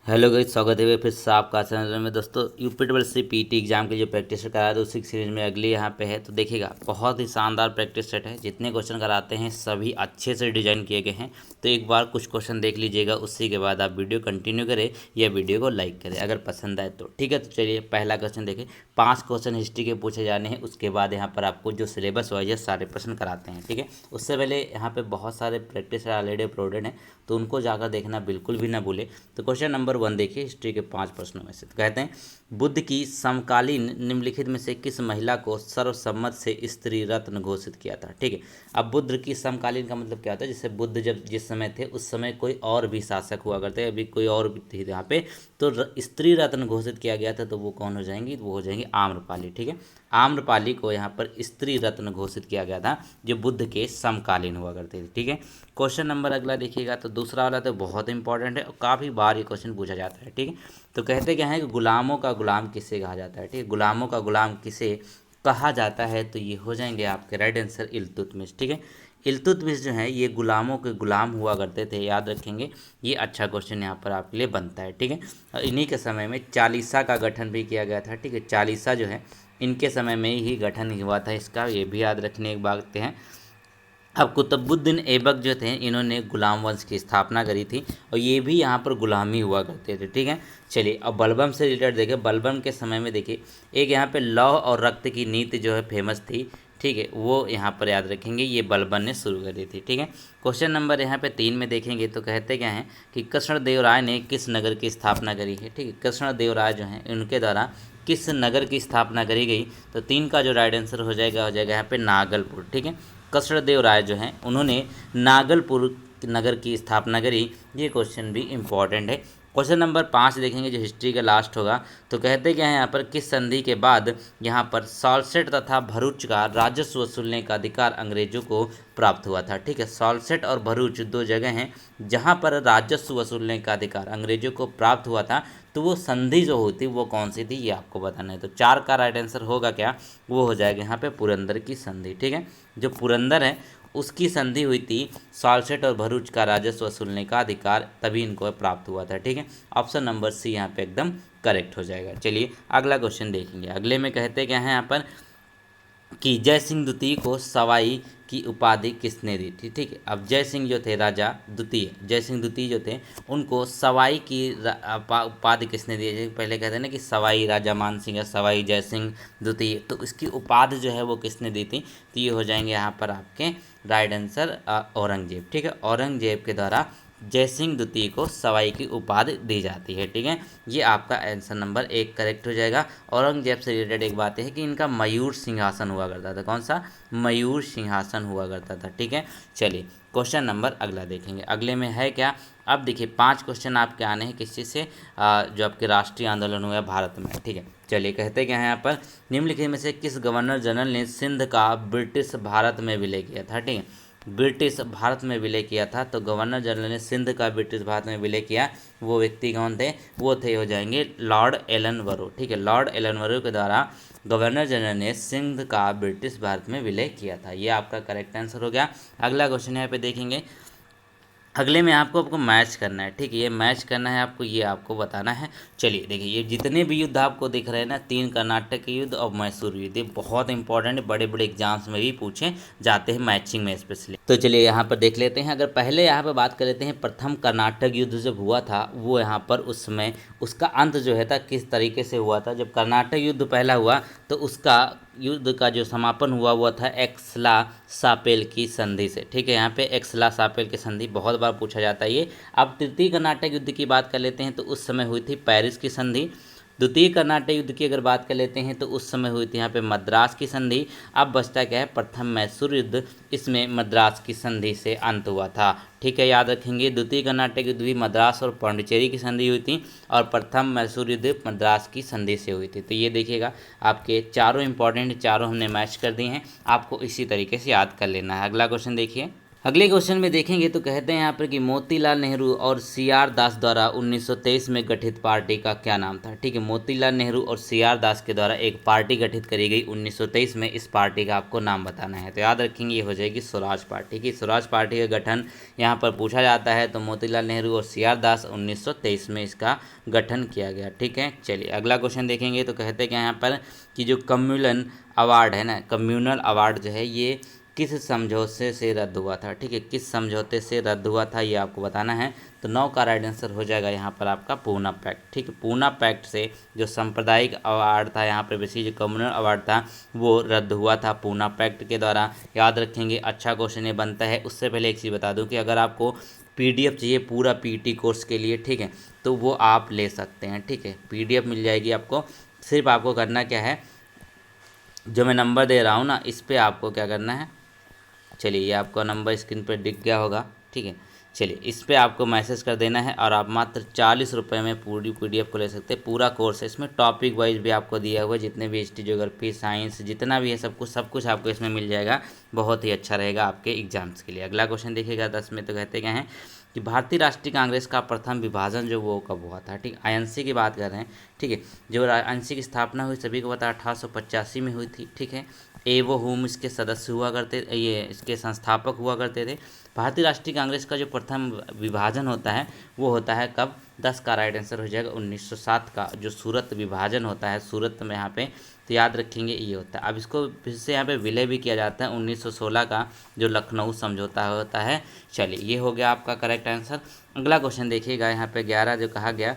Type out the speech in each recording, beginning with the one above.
Hello guys, स्वागत है फिर से आपका चैनल में। दोस्तों UP triple C PT exam के जो प्रैक्टिस सेट कराया था उसी सीरीज में अगली यहाँ पे है। तो देखिएगा, बहुत ही शानदार प्रैक्टिस सेट है। जितने क्वेश्चन कराते हैं सभी अच्छे से डिजाइन किए गए हैं। तो एक बार कुछ क्वेश्चन देख लीजिएगा, उसी के बाद आप वीडियो कंटिन्यू करें या वीडियो को लाइक करें अगर पसंद आए तो। ठीक है, तो चलिए पहला क्वेश्चन देखें। 5 क्वेश्चन हिस्ट्री के पूछे जाने हैं, उसके बाद यहाँ पर आपको जो सिलेबस वाइज है सारे प्रश्न कराते हैं। ठीक है, उससे पहले यहाँ पे बहुत सारे प्रैक्टिस ऑलरेडी अपलोडेड हैं, तो उनको जाकर देखना बिल्कुल भी ना भूले। तो क्वेश्चन नंबर 1 देखिए, हिस्ट्री के 5 प्रश्नों में से। तो कहते हैं, बुद्ध की समकालीन निम्नलिखित में से किस महिला को सर्वसम्मत से स्त्री रत्न घोषित किया था। ठीक है, अब बुद्ध की समकालीन का मतलब क्या होता है, जैसे बुद्ध जब जिस समय थे उस समय कोई और भी शासक हुआ करते, अभी कोई और भी थे यहाँ पे, तो स्त्री रत्न घोषित किया गया था। तो वो कौन हो जाएंगी, वो हो जाएंगी आम्रपाली। ठीक है, आम्रपाली को यहाँ पर स्त्री रत्न घोषित किया गया था, जो बुद्ध के समकालीन हुआ करते थे। ठीक है, क्वेश्चन नंबर अगला देखिएगा। तो दूसरा वाला तो बहुत इंपॉर्टेंट है और काफ़ी बार ये क्वेश्चन पूछा जाता है। ठीक है, तो कहते क्या है कि गुलामों का गुलाम किसे कहा जाता है। ठीक है, गुलामों का गुलाम किसे कहा जाता है, तो ये हो जाएंगे आपके राइट आंसर इल्तुतमिश। ठीक है, इल्तुतमिश जो है ये गुलामों के गुलाम हुआ करते थे, याद रखेंगे। ये अच्छा क्वेश्चन यहाँ पर आपके लिए बनता है। ठीक है, और इन्हीं के समय में चालीसा का गठन भी किया गया था। ठीक है, चालीसा जो है इनके समय में ही गठन हुआ था इसका, ये भी याद रखने की बात है। अब कुतुबुद्दीन ऐबक जो थे, इन्होंने गुलाम वंश की स्थापना करी थी और ये भी यहाँ पर गुलामी हुआ करते थे। ठीक है, चलिए अब बलबम से रिलेटेड देखें। बलबम के समय में देखिए, एक यहाँ पे लौह और रक्त की नीति जो है फेमस थी। ठीक है, वो यहाँ पर याद रखेंगे, ये बलबन ने शुरू करी थी। ठीक है, क्वेश्चन नंबर यहाँ पे 3 में देखेंगे तो कहते क्या हैं कि कृष्णदेवराय ने किस नगर की स्थापना करी है। ठीक है, कृष्णदेवराय जो हैं उनके द्वारा किस नगर की स्थापना करी गई, तो 3 का जो राइट आंसर हो जाएगा यहाँ पे नागलपुर। ठीक है, कृष्णदेव राय जो हैं उन्होंने नागलपुर नगर की स्थापना करी। ये क्वेश्चन भी इम्पॉर्टेंट है। क्वेश्चन नंबर 5 देखेंगे, जो हिस्ट्री का लास्ट होगा। तो कहते क्या है यहाँ पर, किस संधि के बाद यहाँ पर सॉल्सेट तथा भरूच का राजस्व वसूलने का अधिकार अंग्रेजों को प्राप्त हुआ था। ठीक है, सॉल्सेट और भरूच 2 जगह हैं जहाँ पर राजस्व वसूलने का अधिकार अंग्रेजों को प्राप्त हुआ था। तो वो संधि जो होती वो कौन सी थी, ये आपको बताना है। तो 4 का राइट आंसर होगा क्या, वो हो जाएगा यहाँ पे पुरंदर की संधि। ठीक है, जो पुरंदर है उसकी संधि हुई थी, सॉल्सेट और भरूच का राजस्व वसूलने का अधिकार तभी इनको प्राप्त हुआ था। ठीक है, ऑप्शन नंबर सी यहाँ पे एकदम करेक्ट हो जाएगा। चलिए अगला क्वेश्चन देखेंगे। अगले में कहते क्या है यहाँ पर कि जय सिंह द्वितीय को सवाई की उपाधि किसने दी थी। ठीक है, अब जय सिंह जो थे राजा द्वितीय, जय सिंह द्वितीय जो थे उनको सवाई की उपाधि किसने दी है। पहले कहते हैं ना कि सवाई राजा मान सिंह या सवाई जय सिंह द्वितीय, तो इसकी उपाधि जो है वो किसने दी थी, तो ये हो जाएंगे यहाँ पर आपके राइट आंसर औरंगजेब। ठीक है, औरंगजेब के द्वारा जय सिंह द्वितीय को सवाई की उपाधि दी जाती है। ठीक है, ये आपका आंसर नंबर 1 करेक्ट हो जाएगा। औरंगजेब से रिलेटेड एक बात है कि इनका मयूर सिंहासन हुआ करता था। कौन सा, मयूर सिंहासन हुआ करता था। ठीक है, चलिए क्वेश्चन नंबर अगला देखेंगे। अगले में है क्या, अब देखिए 5 क्वेश्चन आपके आने हैं किस चीज़ से, जो आपके राष्ट्रीय आंदोलन हुआ भारत में। ठीक है, चलिए कहते क्या है यहाँ पर, निम्नलिखित में से किस गवर्नर जनरल ने सिंध का ब्रिटिश भारत में विलय किया था। ठीक है, ब्रिटिश भारत में विलय किया था, तो गवर्नर जनरल ने सिंध का ब्रिटिश भारत में विलय किया, वो व्यक्ति कौन थे, वो थे हो जाएंगे लॉर्ड एलन वरो। ठीक है, लॉर्ड एलन वरो के द्वारा गवर्नर जनरल ने सिंध का ब्रिटिश भारत में विलय किया था। ये आपका करेक्ट आंसर हो गया। अगला क्वेश्चन यहाँ पे देखेंगे। अगले में आपको मैच करना है। ठीक है, ये मैच करना है आपको, ये आपको बताना है। चलिए देखिए, ये जितने भी युद्ध आपको दिख रहे हैं ना, 3 कर्नाटक के युद्ध और मैसूर युद्ध, ये बहुत इंपॉर्टेंट, बड़े बड़े एग्जाम्स में भी पूछे जाते हैं मैचिंग में स्पेशली। तो चलिए यहाँ पर देख लेते हैं। अगर पहले यहाँ पर बात कर लेते हैं, प्रथम कर्नाटक युद्ध जब हुआ था वो यहाँ पर उस समय उसका अंत जो है था किस तरीके से हुआ था। जब कर्नाटक युद्ध पहला हुआ तो उसका युद्ध का जो समापन हुआ था एक्सला सापेल की संधि से। ठीक है, यहाँ पे एक्सला सापेल की संधि बहुत बार पूछा जाता है ये। अब तृतीय कर्नाटक युद्ध की बात कर लेते हैं तो उस समय हुई थी पेरिस की संधि। द्वितीय कर्नाटक युद्ध की अगर बात कर लेते हैं तो उस समय हुई थी यहाँ पे मद्रास की संधि। अब बचता क्या है, प्रथम मैसूर युद्ध, इसमें मद्रास की संधि से अंत हुआ था। ठीक है, याद रखेंगे, द्वितीय कर्नाटक युद्ध भी मद्रास और पांडिचेरी की संधि हुई थी और प्रथम मैसूर युद्ध मद्रास की संधि से हुई थी। तो ये देखिएगा, आपके चारों इंपॉर्टेंट, चारों हमने मैच कर दिए हैं, आपको इसी तरीके से याद कर लेना है। अगला क्वेश्चन देखिए। अगले क्वेश्चन में देखेंगे तो कहते हैं यहाँ पर कि मोतीलाल नेहरू और सी आर दास द्वारा 1923 में गठित पार्टी का क्या नाम था। ठीक है, मोतीलाल नेहरू और सी आर दास के द्वारा एक पार्टी गठित करी गई 1923 में, इस पार्टी का आपको नाम बताना है। तो याद रखेंगे ये हो जाएगी स्वराज पार्टी की। स्वराज पार्टी का गठन यहाँ पर पूछा जाता है, तो मोतीलाल नेहरू और सी आर दास 1923 में इसका गठन किया गया। ठीक है, चलिए अगला क्वेश्चन देखेंगे तो कहते हैं कि यहाँ पर कि जो कम्युनल अवार्ड है ना, कम्युनल अवार्ड जो है ये किस समझौते से रद्द हुआ था। ठीक है, किस समझौते से रद्द हुआ था ये आपको बताना है। तो 9 का राइट आंसर हो जाएगा यहाँ पर आपका पूना पैक्ट। ठीक है, पूना पैक्ट से जो सांप्रदायिक अवार्ड था यहाँ पर बेसिकली जो कम्युनल अवार्ड था वो रद्द हुआ था पूना पैक्ट के द्वारा। याद रखेंगे, अच्छा क्वेश्चन ये बनता है। उससे पहले एक चीज़ बता दूँ कि अगर आपको PDF चाहिए पूरा PT कोर्स के लिए, ठीक है, तो वो आप ले सकते हैं। ठीक है, PDF मिल जाएगी आपको। सिर्फ आपको करना क्या है, जो मैं नंबर दे रहा हूँ ना, इस पर आपको क्या करना है, चलिए ये आपका नंबर स्क्रीन पर दिख गया होगा। ठीक है, चलिए इस पर आपको मैसेज कर देना है और आप मात्र 40 रुपये में पूरी PDF को ले सकते हैं। पूरा कोर्स है, इसमें टॉपिक वाइज भी आपको दिया हुआ है, जितने भी हिस्ट्री ज्योग्राफी साइंस जितना भी है सब कुछ आपको इसमें मिल जाएगा। बहुत ही अच्छा रहेगा आपके एग्जाम्स के लिए। अगला क्वेश्चन देखिएगा 10 में, तो कहते क्या हैं कि भारतीय राष्ट्रीय कांग्रेस का प्रथम विभाजन जो वो कब हुआ था। ठीक, INC की बात कर रहे हैं। ठीक है, जो INC की स्थापना हुई सभी को पता 1885 में हुई थी। ठीक है, एवो हुम इसके सदस्य हुआ करते, ये इसके संस्थापक हुआ करते थे। भारतीय राष्ट्रीय कांग्रेस का जो प्रथम विभाजन होता है वो होता है कब, 10 का राइट आंसर हो जाएगा 1907 का जो सूरत विभाजन होता है, सूरत में यहाँ पे, तो याद रखेंगे ये होता है। अब इसको फिर से यहाँ पे विलय भी किया जाता है 1916 का जो लखनऊ समझौता होता है। चलिए ये हो गया आपका करेक्ट आंसर। अगला क्वेश्चन देखिएगा यहाँ पे 11 जो कहा गया,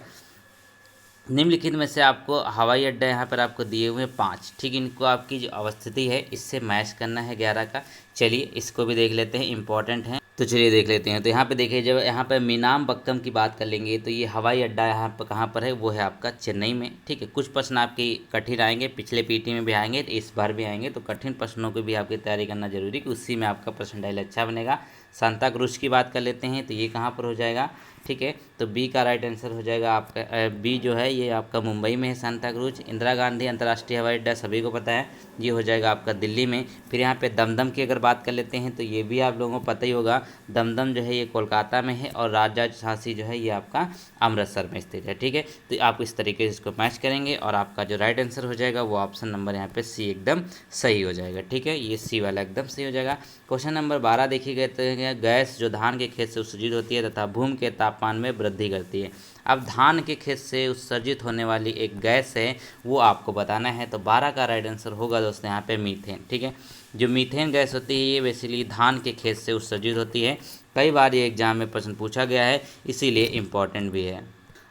निम्नलिखित में से आपको हवाई अड्डा यहाँ पर आपको दिए हुए 5। ठीक, इनको आपकी जो अवस्थिति है इससे मैच करना है 11 का। चलिए इसको भी देख लेते हैं, इंपॉर्टेंट है तो चलिए देख लेते हैं। तो यहाँ पे देखिए, जब यहाँ पर मीनामबक्कम की बात कर लेंगे तो ये हवाई अड्डा यहाँ पर कहाँ पर है, वो है आपका चेन्नई में। ठीक है, कुछ प्रश्न आपकी कठिन आएंगे, पिछले PT में भी आएंगे, तो इस बार भी आएंगे, तो कठिन प्रश्नों की भी आपकी तैयारी करना जरूरी कि उसी में आपका परसेंटाइल अच्छा बनेगा। सांता क्रूज की बात कर लेते हैं, तो ये कहाँ पर हो जाएगा। ठीक है, तो B का राइट आंसर हो जाएगा आपका B जो है ये आपका मुंबई में है सांता क्रूज। इंदिरा गांधी अंतर्राष्ट्रीय हवाई अड्डा सभी को पता है, ये हो जाएगा आपका दिल्ली में। फिर यहाँ पे दमदम की अगर बात कर लेते हैं तो ये भी आप लोगों को पता ही होगा, दमदम जो है ये कोलकाता में है और राजधानी जो है ये आपका अमृतसर में स्थित है। ठीक है, तो आप इस तरीके से इसको मैच करेंगे और आपका जो राइट आंसर हो जाएगा वो ऑप्शन नंबर यहाँ पे C एकदम सही हो जाएगा। ठीक है, ये C वाला एकदम सही हो जाएगा। क्वेश्चन नंबर 12 देखिए गए तो गैस जो धान के खेत से उत्सर्जित होती है तथा भूमि के तापमान में वृद्धि करती है। अब धान के खेत से उत्सर्जित होने वाली एक गैस है वो आपको बताना है। तो 12 का राइट आंसर होगा दोस्तों यहाँ पे मीथेन। ठीक है, जो मीथेन गैस होती है ये बेसिकली धान के खेत से उत्सर्जित होती है। कई बार ये एग्जाम में प्रश्न पूछा गया है, इसीलिए इम्पॉर्टेंट भी है।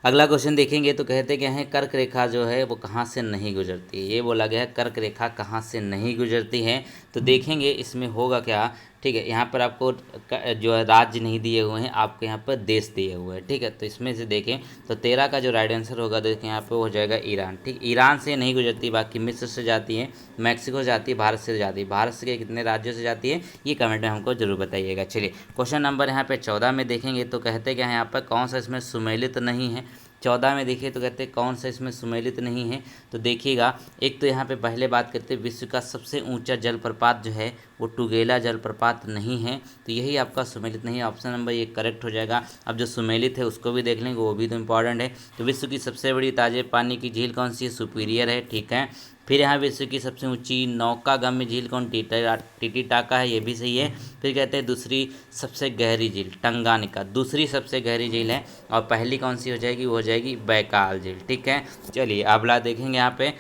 अगला क्वेश्चन देखेंगे तो कहते क्या है, कर्क रेखा जो है वो कहाँ से नहीं गुजरती है। ये बोला गया है कर्क रेखा कहाँ से नहीं गुजरती है, तो देखेंगे इसमें होगा क्या। ठीक है, यहाँ पर आपको जो है राज्य नहीं दिए हुए हैं, आपको यहाँ पर देश दिए हुए हैं। ठीक है, तो इसमें से देखें तो 13 का जो राइट आंसर होगा देखिए यहाँ पे हो जाएगा ईरान। ठीक, ईरान से नहीं गुजरती, बाकी मिस्र से जाती है, मैक्सिको से जाती है, भारत से जाती है। भारत से कितने राज्यों से जाती है ये कमेंट में हमको जरूर बताइएगा। चलिए क्वेश्चन नंबर यहाँ पे 14 में देखेंगे तो कहते क्या है यहाँ पर कौन सा इसमें सुमेलित नहीं है। 14 में देखिए तो कहते हैं कौन सा इसमें सुमेलित नहीं है। तो देखिएगा, एक तो यहाँ पे पहले बात करते हैं विश्व का सबसे ऊंचा जलप्रपात जो है वो टुगेला जलप्रपात नहीं है, तो यही आपका सुमेलित नहीं है। ऑप्शन नंबर ये करेक्ट हो जाएगा। अब जो सुमेलित है उसको भी देख लेंगे, वो भी तो इंपॉर्टेंट है। तो विश्व की सबसे बड़ी ताजे पानी की झील कौन सी है, सुपीरियर है। ठीक है, फिर यहाँ विश्व की सबसे ऊंची नौकागम्य झील कौन, टिटिटाका है, ये भी सही है। फिर कहते हैं दूसरी सबसे गहरी झील टंगानिका, दूसरी सबसे गहरी झील है। और पहली कौन सी हो जाएगी, वो हो जाएगी बैकाल झील। ठीक है, चलिए अगला देखेंगे यहाँ पे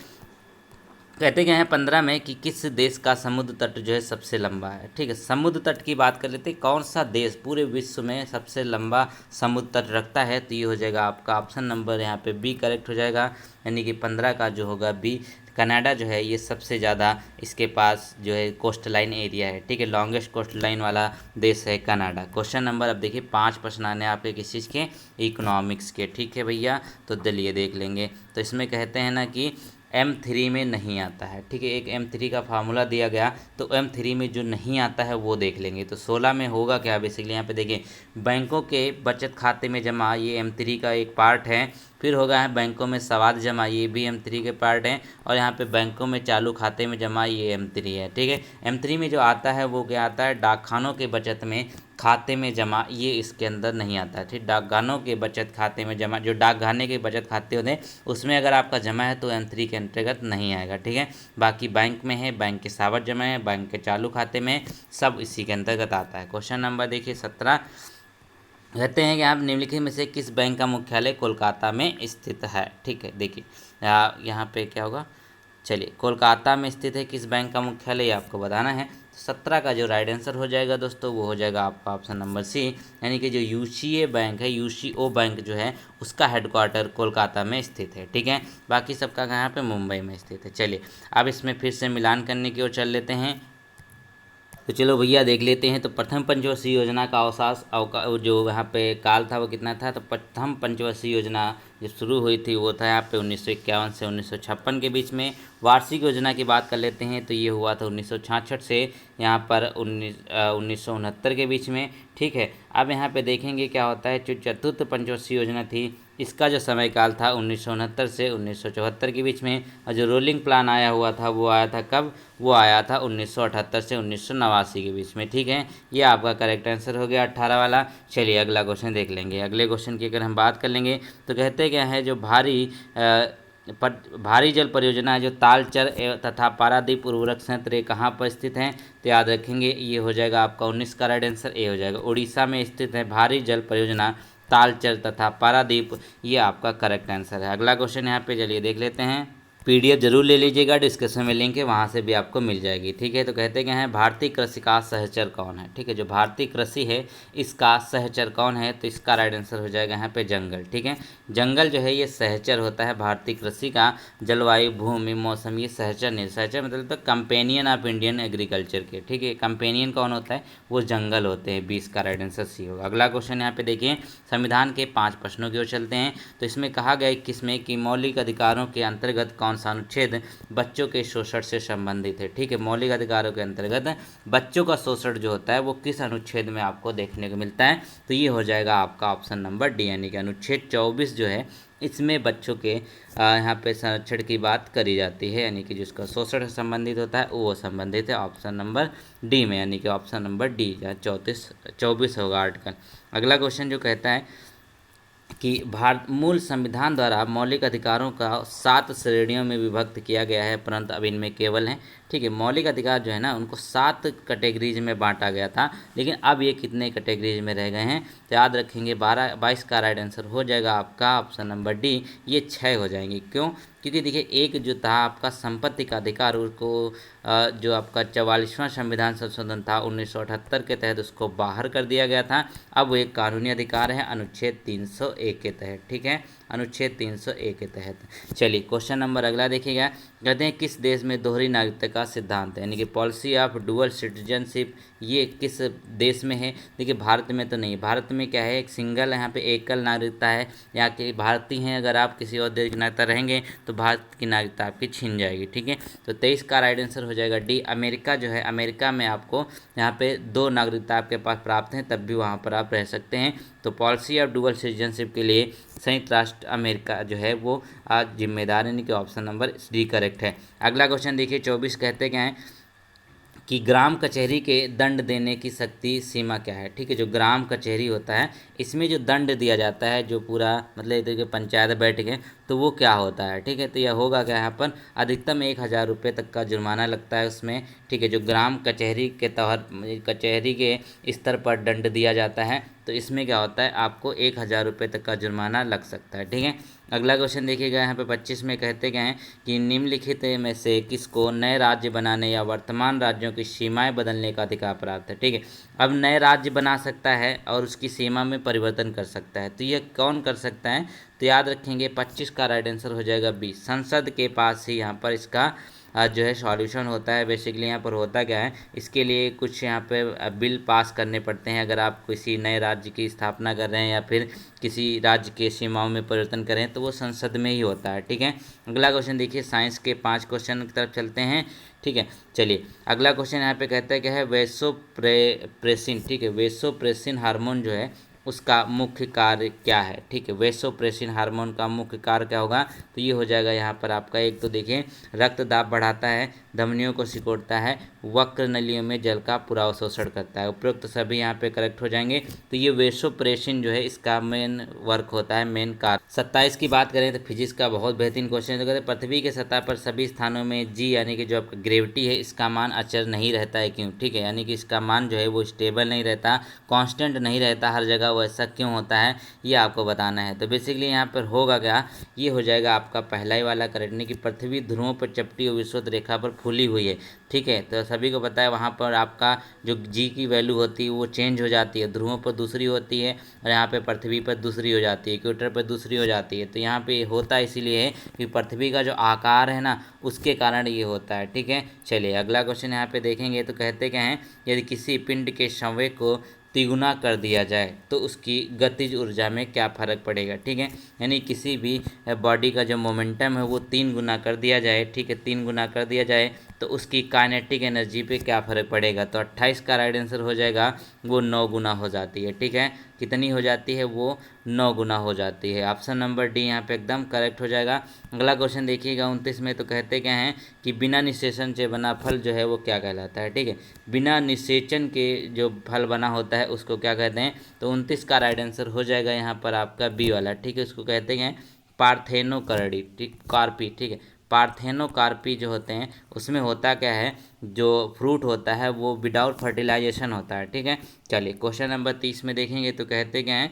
कहते क्या है 15 में कि किस देश का समुद्र तट जो है सबसे लंबा है। ठीक है, समुद्र तट की बात कर लेते हैं, कौन सा देश पूरे विश्व में सबसे लंबा समुद्र तट रखता है, तो ये हो जाएगा आपका ऑप्शन नंबर यहाँ पे B करेक्ट हो जाएगा। यानी कि 15 का जो होगा B, कनाडा जो है ये सबसे ज़्यादा इसके पास जो है कोस्ट लाइन एरिया है। ठीक है, लॉन्गेस्ट कोस्ट लाइन वाला देश है कनाडा। क्वेश्चन नंबर अब देखिए 5 प्रश्न आने आपके किस चीज़ के, इकोनॉमिक्स के। ठीक है भैया, तो चलिए देख लेंगे। तो इसमें कहते हैं ना कि M3 में नहीं आता है। ठीक है, एक M3 का फार्मूला दिया गया, तो M3 में जो नहीं आता है वो देख लेंगे। तो 16 में होगा क्या, बेसिकली यहाँ पे देखिए बैंकों के बचत खाते में जमा, ये M3 का एक पार्ट है। फिर होगा है बैंकों में सावधि जमा, ये भी M3 के पार्ट हैं। और यहाँ पे बैंकों में चालू खाते में जमा, ये M3 है। ठीक है, M3 में जो आता है वो क्या आता है, डाकखानों के बचत में खाते में जमा, ये इसके अंदर नहीं आता है। ठीक, डाकखानों के बचत खाते में जमा, जो डाकखाने के बचत खाते होते हैं उसमें अगर आपका जमा है तो M3 के अंतर्गत नहीं आएगा। ठीक है, बाकी बैंक में है, बैंक के सावधि जमा है, बैंक के चालू खाते में, सब इसी के अंतर्गत आता है। क्वेश्चन नंबर देखिए 17, कहते हैं कि आप निम्नलिखित में से किस बैंक का मुख्यालय कोलकाता में स्थित है। ठीक है, देखिए यहाँ पे क्या होगा, चलिए कोलकाता में स्थित है किस बैंक का मुख्यालय, ये आपको बताना है। तो 17 का जो राइट आंसर हो जाएगा दोस्तों वो हो जाएगा आपका ऑप्शन नंबर सी, यानी कि जो यूसीए बैंक है, यूसीओ बैंक जो है उसका हेडक्वार्टर कोलकाता में स्थित है। ठीक है, बाकी सबका यहाँ पे मुंबई में स्थित है। चलिए अब इसमें फिर से मिलान करने की ओर चल लेते हैं। तो चलो भैया देख लेते हैं। तो प्रथम पंचवर्षीय योजना का जो यहाँ पे काल था वो कितना था, तो प्रथम पंचवर्षीय योजना जो शुरू हुई थी वो था यहाँ पे 1951 से 1956 के बीच में। वार्षिक योजना की बात कर लेते हैं तो ये हुआ था 1966 से यहाँ पर 1969 के बीच में। ठीक है, अब यहाँ पे देखेंगे क्या होता है, जो चतुर्थ पंचवर्षीय योजना थी इसका जो समय काल था 1969 से 1974 के बीच में। और जो रोलिंग प्लान आया हुआ था वो आया था कब, वो आया था 1978 से 1989 के बीच में। ठीक है, ये आपका करेक्ट आंसर हो गया 18 वाला। चलिए अगला क्वेश्चन देख लेंगे। अगले क्वेश्चन की अगर हम बात कर लेंगे तो कहते क्या है, जो भारी जल परियोजना है जो तालचर तथा पारादीप उर्वरक संयंत्र ये कहाँ पर स्थित हैं, तो याद रखेंगे ये हो जाएगा आपका 19 का राइट आंसर, ए हो जाएगा। उड़ीसा में स्थित है भारी जल परियोजना तालचर तथा पारादीप, ये आपका करेक्ट आंसर है। अगला क्वेश्चन यहाँ पे चलिए देख लेते हैं। PDF जरूर ले लीजिएगा, डिस्क्रिप्शन में लिंक है वहाँ से भी आपको मिल जाएगी। ठीक है, तो कहते क्या हैं, भारतीय कृषि का सहचर कौन है। ठीक है, जो भारतीय कृषि है इसका सहचर कौन है, तो इसका राइट आंसर हो जाएगा यहाँ पे जंगल। ठीक है, जंगल जो है ये सहचर होता है भारतीय कृषि का, जलवायु भूमि मौसम ये सहचर नहीं, सहचर मतलब तो कंपेनियन ऑफ इंडियन एग्रीकल्चर के। ठीक है, कंपेनियन कौन होता है, वो जंगल होते हैं। 20 का राइट आंसर सी होगा। अगला क्वेश्चन यहाँ पे देखिए, संविधान के 5 प्रश्नों की ओर चलते हैं। तो इसमें कहा गया 21 में कि मौलिक अधिकारों के अंतर्गत कौन सा अनुच्छेद बच्चों के शोषण से संबंधित है। ठीक है, मौलिक अधिकारों के अंतर्गत बच्चों का शोषण जो होता है वो किस अनुच्छेद में आपको देखने को मिलता है, तो ये हो जाएगा आपका ऑप्शन नंबर डी, यानी कि अनुच्छेद 24 जो है इसमें बच्चों के यहाँ पे संरक्षण की बात करी जाती है, यानी कि जिसका शोषण से संबंधित होता है वो संबंधित है ऑप्शन नंबर डी में, यानी कि ऑप्शन नंबर डी 24 होगा आर्टिकल। अगला क्वेश्चन जो कहता है कि मूल संविधान द्वारा मौलिक अधिकारों का 7 श्रेणियों में विभक्त किया गया है, परंतु अब इनमें केवल हैं। ठीक है, मौलिक अधिकार जो है ना उनको 7 कैटेगरीज में बांटा गया था, लेकिन अब ये कितने कैटेगरीज में रह गए हैं, तो याद रखेंगे 22 का राइट आंसर हो जाएगा आपका ऑप्शन नंबर डी, ये 6 हो जाएंगे। क्यों, क्योंकि देखिए एक जो था आपका संपत्ति का अधिकार, उसको जो आपका 44वां संविधान संशोधन था 1978 के तहत उसको बाहर कर दिया गया था। अब वो एक कानूनी अधिकार है अनुच्छेद 301 के तहत। ठीक है, अनुच्छेद 301 के तहत। चलिए क्वेश्चन नंबर अगला देखिएगा, कहते हैं किस देश में दोहरी नागरिकता का सिद्धांत है, यानी कि पॉलिसी ऑफ डुअल सिटीजनशिप, ये किस देश में है। देखिए भारत में तो नहीं, भारत में क्या है, एक सिंगल यहाँ पे एकल नागरिकता है, यहाँ के भारतीय हैं, अगर आप किसी और देश की नागरिकता रहेंगे तो भारत की नागरिकता आपकी छीन जाएगी। ठीक है, तो 23 का राइट आंसर हो जाएगा डी, अमेरिका जो है, अमेरिका में आपको यहाँ पे 2 नागरिकता आपके पास प्राप्त हैं, तब भी वहाँ पर आप रह सकते हैं। तो पॉलिसी ऑफ डुअल सिटीजनशिप के लिए संयुक्त राष्ट्र अमेरिका जो है वो आज जिम्मेदार, यानी कि ऑप्शन नंबर डी करेक्ट है। अगला क्वेश्चन देखिए 24 कहते क्या है कि ग्राम कचहरी के दंड देने की शक्ति सीमा क्या है। ठीक है, जो ग्राम कचहरी होता है इसमें जो दंड दिया जाता है, जो पूरा मतलब इधर के पंचायत बैठ के, तो वो क्या होता है। ठीक है, तो यह होगा क्या, यहाँ पर अधिकतम 1000 रुपये तक का जुर्माना लगता है उसमें। ठीक है, जो ग्राम कचहरी के तहत कचहरी के स्तर पर दंड दिया जाता है, तो इसमें क्या होता है, आपको 1000 रुपये तक का जुर्माना लग सकता है। ठीक है, अगला क्वेश्चन देखिएगा, यहाँ पे 25 में कहते क्या हैं कि निम्नलिखित में से किसको नए राज्य बनाने या वर्तमान राज्यों की सीमाएं बदलने का अधिकार प्राप्त है। ठीक है, अब नए राज्य बना सकता है और उसकी सीमा में परिवर्तन कर सकता है, तो यह कौन कर सकता है, तो याद रखेंगे 25 का राइट आंसर हो जाएगा बी, संसद के पास ही यहाँ पर इसका जो है सॉल्यूशन होता है। बेसिकली यहाँ पर होता क्या है, इसके लिए कुछ यहाँ पे बिल पास करने पड़ते हैं। अगर आप किसी नए राज्य की स्थापना कर रहे हैं या फिर किसी राज्य के सीमाओं में परिवर्तन करें तो वो संसद में ही होता है। ठीक है, अगला क्वेश्चन देखिए, साइंस के 5 क्वेश्चन की तरफ चलते हैं। ठीक है, चलिए अगला क्वेश्चन यहाँ पे कहता है क्या है, वेसोप्रेसिन। ठीक है, वेसोप्रेसिन हार्मोन जो है उसका मुख्य कार्य क्या है। ठीक है, वेसोप्रेसिन हार्मोन का मुख्य कार्य क्या होगा, तो ये हो जाएगा यहाँ पर आपका, एक तो देखिए रक्त दाब बढ़ाता है, धमनियों को सिकोड़ता है, वक्र नलियों में जल का पूरा अवशोषण करता है। उपरोक्त सभी यहाँ पे करेक्ट हो जाएंगे। तो ये वेसोप्रेसिन जो है इसका मेन वर्क होता है, मेन कार्य। 27 की बात करें तो फिजिक्स का बहुत बेहतरीन क्वेश्चन है। तो कहते हैं पृथ्वी के सतह पर सभी स्थानों में जी यानी कि जो आपका ग्रेविटी है इसका मान अचर नहीं रहता है, क्यों। ठीक है, यानी कि इसका मान जो है वो स्टेबल नहीं रहता, कांस्टेंट नहीं रहता हर जगह, वो ऐसा क्यों होता है ये आपको बताना है। तो बेसिकली यहाँ पर होगा क्या, ये हो जाएगा आपका पहला ही वाला करेक्ट, नहीं कि पृथ्वी ध्रुवों पर चपटी और विषुवत रेखा पर फूली हुई है। ठीक है, तो सभी को पता है वहाँ पर आपका जो जी की वैल्यू होती है वो चेंज हो जाती है, ध्रुवों पर दूसरी होती है और यहाँ पे पृथ्वी पर दूसरी हो जाती है, इक्वेटर पर दूसरी हो जाती है। तो यहाँ पे होता इसीलिए है कि पृथ्वी का जो आकार है ना उसके कारण ये होता है। ठीक है, चलिए अगला क्वेश्चन यहाँ पे देखेंगे तो कहते क्या हैं, यदि किसी पिंड के संवेग को तिगुना कर दिया जाए तो उसकी गतिज ऊर्जा में क्या फ़र्क पड़ेगा। ठीक है, यानी किसी भी बॉडी का जो मोमेंटम है वो 3 गुना कर दिया जाए। ठीक है, 3 गुना कर दिया जाए तो उसकी काइनेटिक एनर्जी पे क्या फ़र्क पड़ेगा, तो 28 का राइट आंसर हो जाएगा, वो 9 गुना हो जाती है। ठीक है, कितनी हो जाती है, वो 9 गुना हो जाती है। ऑप्शन नंबर डी यहाँ पे एकदम करेक्ट हो जाएगा। अगला क्वेश्चन देखिएगा 29 में, तो कहते क्या हैं कि बिना निषेचन से बना फल जो है वो क्या कहलाता है। ठीक है, बिना निषेचन के जो फल बना होता है उसको क्या कहते हैं, तो 29 का राइट आंसर हो जाएगा यहाँ पर आपका बी वाला। ठीक है, उसको कहते हैं पार्थेनोकार्डी। ठीक, कार्पी। ठीक है, पार्थेनोकार्पी जो होते हैं उसमें होता क्या है, जो फ्रूट होता है वो विदाउट फर्टिलाइजेशन होता है। ठीक है, चलिए क्वेश्चन नंबर 30 में देखेंगे तो कहते क्या हैं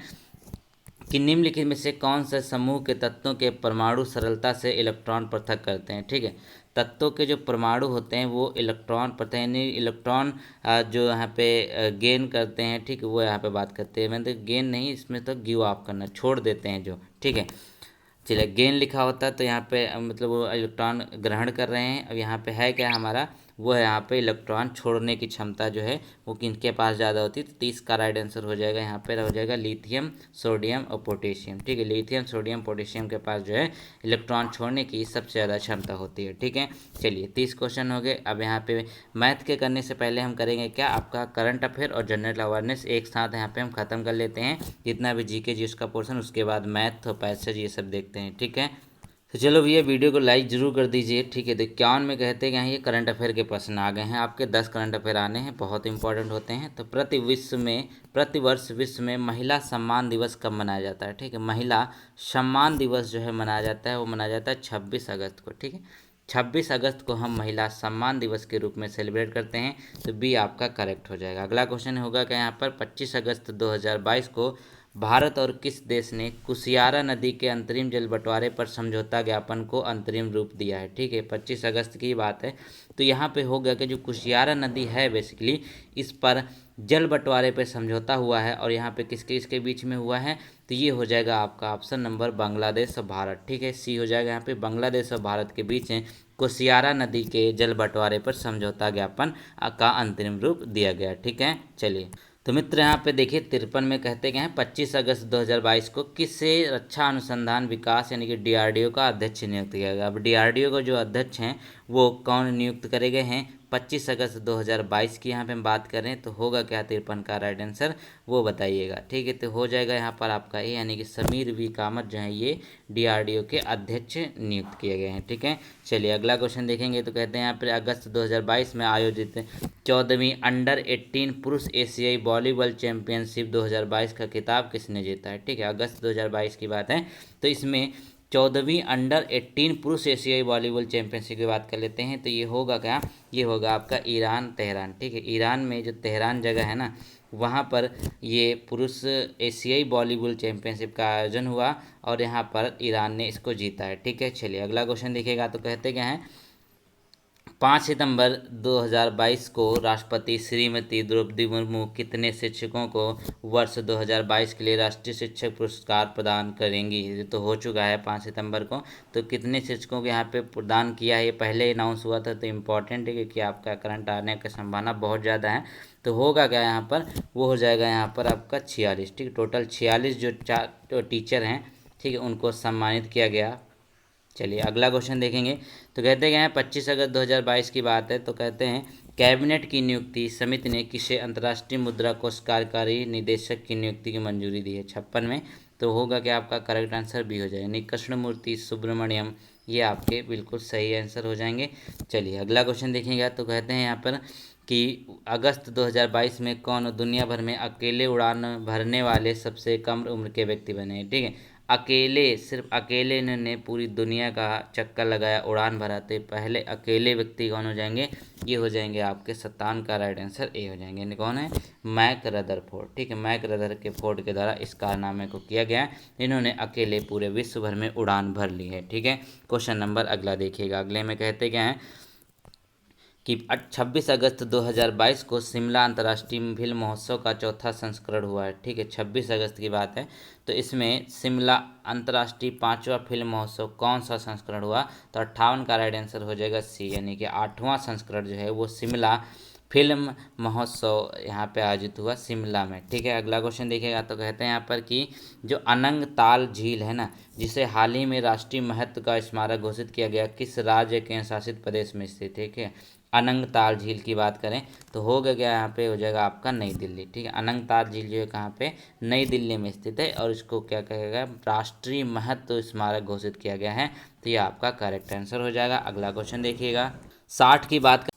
कि निम्नलिखित में से कौन सा समूह के तत्वों के परमाणु सरलता से इलेक्ट्रॉन पृथक करते हैं। ठीक है, तत्वों के जो परमाणु होते हैं वो इलेक्ट्रॉन पृथक, यानी इलेक्ट्रॉन जो यहाँ पे गेन करते हैं। ठीक है, वो यहाँ पे बात करते हैं, मैंने तो गेन नहीं, इसमें तो गिव ऑफ करना, छोड़ देते हैं जो। ठीक है, चलिए गेन लिखा होता है तो यहाँ पे मतलब वो इलेक्ट्रॉन ग्रहण कर रहे हैं। अब यहाँ पे है क्या हमारा, वो है यहाँ पे इलेक्ट्रॉन छोड़ने की क्षमता जो है वो किनके पास ज़्यादा होती है, तो 30 का राइट आंसर हो जाएगा यहाँ पे, हो जाएगा लिथियम, सोडियम और पोटेशियम। ठीक है, लिथियम, सोडियम, पोटेशियम के पास जो है इलेक्ट्रॉन छोड़ने की सबसे ज़्यादा क्षमता होती है। ठीक है, चलिए 30 क्वेश्चन हो गए। अब यहाँ पे मैथ के करने से पहले हम करेंगे क्या, आपका करंट अफेयर और जनरल अवेयरनेस एक साथ यहाँ पे हम खत्म कर लेते हैं, जितना भी जीके जी उसका पोर्शन, उसके बाद मैथ और पैसेज ये सब देखते हैं। ठीक है, तो चलो भैया वीडियो को लाइक जरूर कर दीजिए। ठीक है, तो 51 में कहते हैं कि ये करंट अफेयर के प्रश्न आ गए हैं आपके, 10 करंट अफेयर आने हैं, बहुत इंपॉर्टेंट होते हैं। तो प्रतिवर्ष विश्व में महिला सम्मान दिवस कब मनाया जाता है। ठीक है, महिला सम्मान दिवस जो है मनाया जाता है वो मनाया जाता है 26 अगस्त को। ठीक है, 26 अगस्त को हम महिला सम्मान दिवस के रूप में सेलिब्रेट करते हैं, तो बी आपका करेक्ट हो जाएगा। अगला क्वेश्चन होगा कि यहाँ पर 25 अगस्त 2022 को भारत और किस देश ने कुशियारा नदी के अंतरिम जल बंटवारे पर समझौता ज्ञापन को अंतरिम रूप दिया है। ठीक है, 25 अगस्त की बात है। तो यहाँ पे हो गया कि जो कुशियारा नदी है बेसिकली इस पर जल बंटवारे पर समझौता हुआ है, और यहाँ पे किसके इसके बीच में हुआ है, तो ये हो जाएगा आपका ऑप्शन नंबर बांग्लादेश और भारत। ठीक है, सी हो जाएगा यहाँ पे, बांग्लादेश और भारत के बीच में कुशियारा नदी के जल बंटवारे पर समझौता ज्ञापन का अंतरिम रूप दिया गया। ठीक है, चलिए तो मित्र यहाँ पे देखिए 53 में कहते गए हैं 25 अगस्त 2022 को किसे रक्षा अनुसंधान विकास यानी कि डीआरडीओ का अध्यक्ष नियुक्त किया गया। अब डीआरडीओ का जो अध्यक्ष हैं वो कौन नियुक्त करे गए हैं, 25 अगस्त 2022 की यहाँ पे हम बात करें तो होगा क्या 53 का राइट आंसर, वो बताइएगा। ठीक है, तो हो जाएगा यहाँ पर आपका ये, यानी कि समीर वी कामत जो है ये डीआरडीओ के अध्यक्ष नियुक्त किए गए हैं। ठीक है, चलिए अगला क्वेश्चन देखेंगे तो कहते हैं यहाँ पर अगस्त 2022 में आयोजित 14वीं अंडर 18 पुरुष एशियाई वॉलीबॉल चैंपियनशिप 2022 का खिताब किसने जीता है। ठीक है, अगस्त 2022 की बात है। तो इसमें 14वीं अंडर 18 पुरुष एशियाई वॉलीबॉल चैंपियनशिप की बात कर लेते हैं, तो ये होगा क्या, ये होगा आपका ईरान, तेहरान। ठीक है, ईरान में जो तेहरान जगह है ना वहाँ पर ये पुरुष एशियाई वॉलीबॉल चैंपियनशिप का आयोजन हुआ और यहाँ पर ईरान ने इसको जीता है। ठीक है, चलिए अगला क्वेश्चन देखिएगा तो कहते क्या हैं, 5 सितंबर 2022 को राष्ट्रपति श्रीमती द्रौपदी मुर्मू कितने शिक्षकों को वर्ष 2022 के लिए राष्ट्रीय शिक्षक पुरस्कार प्रदान करेंगी। ये तो हो चुका है 5 सितंबर को। तो कितने शिक्षकों को यहाँ पे प्रदान किया है, ये पहले अनाउंस हुआ था, तो इम्पॉर्टेंट है क्योंकि आपका करंट आने की संभावना बहुत ज़्यादा है। तो होगा क्या यहाँ पर, वो हो जाएगा यहाँ पर आपका 46। ठीक है, टोटल 46 जो टीचर हैं, ठीक है, उनको सम्मानित किया गया। चलिए अगला क्वेश्चन देखेंगे। तो कहते हैं 25 अगस्त 2022 की बात है। तो कहते हैं कैबिनेट की नियुक्ति समिति ने किसे अंतर्राष्ट्रीय मुद्रा कोष कार्यकारी निदेशक की नियुक्ति की मंजूरी दी है। 56 में। तो होगा कि आपका करेक्ट आंसर भी हो जाएगा कृष्णमूर्ति सुब्रमण्यम, ये आपके बिल्कुल सही आंसर हो जाएंगे। चलिए अगला क्वेश्चन देखेंगे। तो कहते हैं यहाँ पर कि अगस्त 2022 में कौन दुनिया भर में अकेले उड़ान भरने वाले सबसे कम उम्र के व्यक्ति बने हैं। ठीक है, अकेले, सिर्फ अकेले इन्होंने पूरी दुनिया का चक्कर लगाया, उड़ान भराते पहले अकेले व्यक्ति कौन हो जाएंगे, ये हो जाएंगे आपके 57 का राइट आंसर ए हो जाएंगे। कौन है, मैक रदरफोर्ड। ठीक है, मैक रदरफोर्ड के द्वारा इस कारनामे को किया गया। इन्होंने अकेले पूरे विश्व भर में उड़ान भर ली है। ठीक है, क्वेश्चन नंबर अगला देखिएगा। अगले में कहते क्या हैं कि 26 अगस्त 2022 को शिमला अंतर्राष्ट्रीय फिल्म महोत्सव का चौथा संस्करण हुआ है। ठीक है, 26 अगस्त की बात है। तो इसमें शिमला अंतर्राष्ट्रीय 5वां फिल्म महोत्सव कौन सा संस्करण हुआ। तो 58 का राइट आंसर हो जाएगा सी, यानी कि 8वां संस्करण जो है वो शिमला फिल्म महोत्सव यहाँ पे आयोजित हुआ शिमला में। ठीक है, अगला क्वेश्चन देखिएगा। तो कहते हैं यहाँ पर कि जो अनंग ताल झील है ना, जिसे हाल ही में राष्ट्रीय महत्व का स्मारक घोषित किया गया, किस राज्य केंद्र शासित प्रदेश में स्थित है। ठीक है, अनंगताल झील की बात करें तो हो गया यहाँ पे हो जाएगा आपका नई दिल्ली। ठीक है, अनंगताल झील जो है कहाँ पे, नई दिल्ली में स्थित है और इसको क्या कहेगा, राष्ट्रीय महत्व स्मारक घोषित किया गया है। तो ये आपका करेक्ट आंसर हो जाएगा। अगला क्वेश्चन देखिएगा 60 की बात।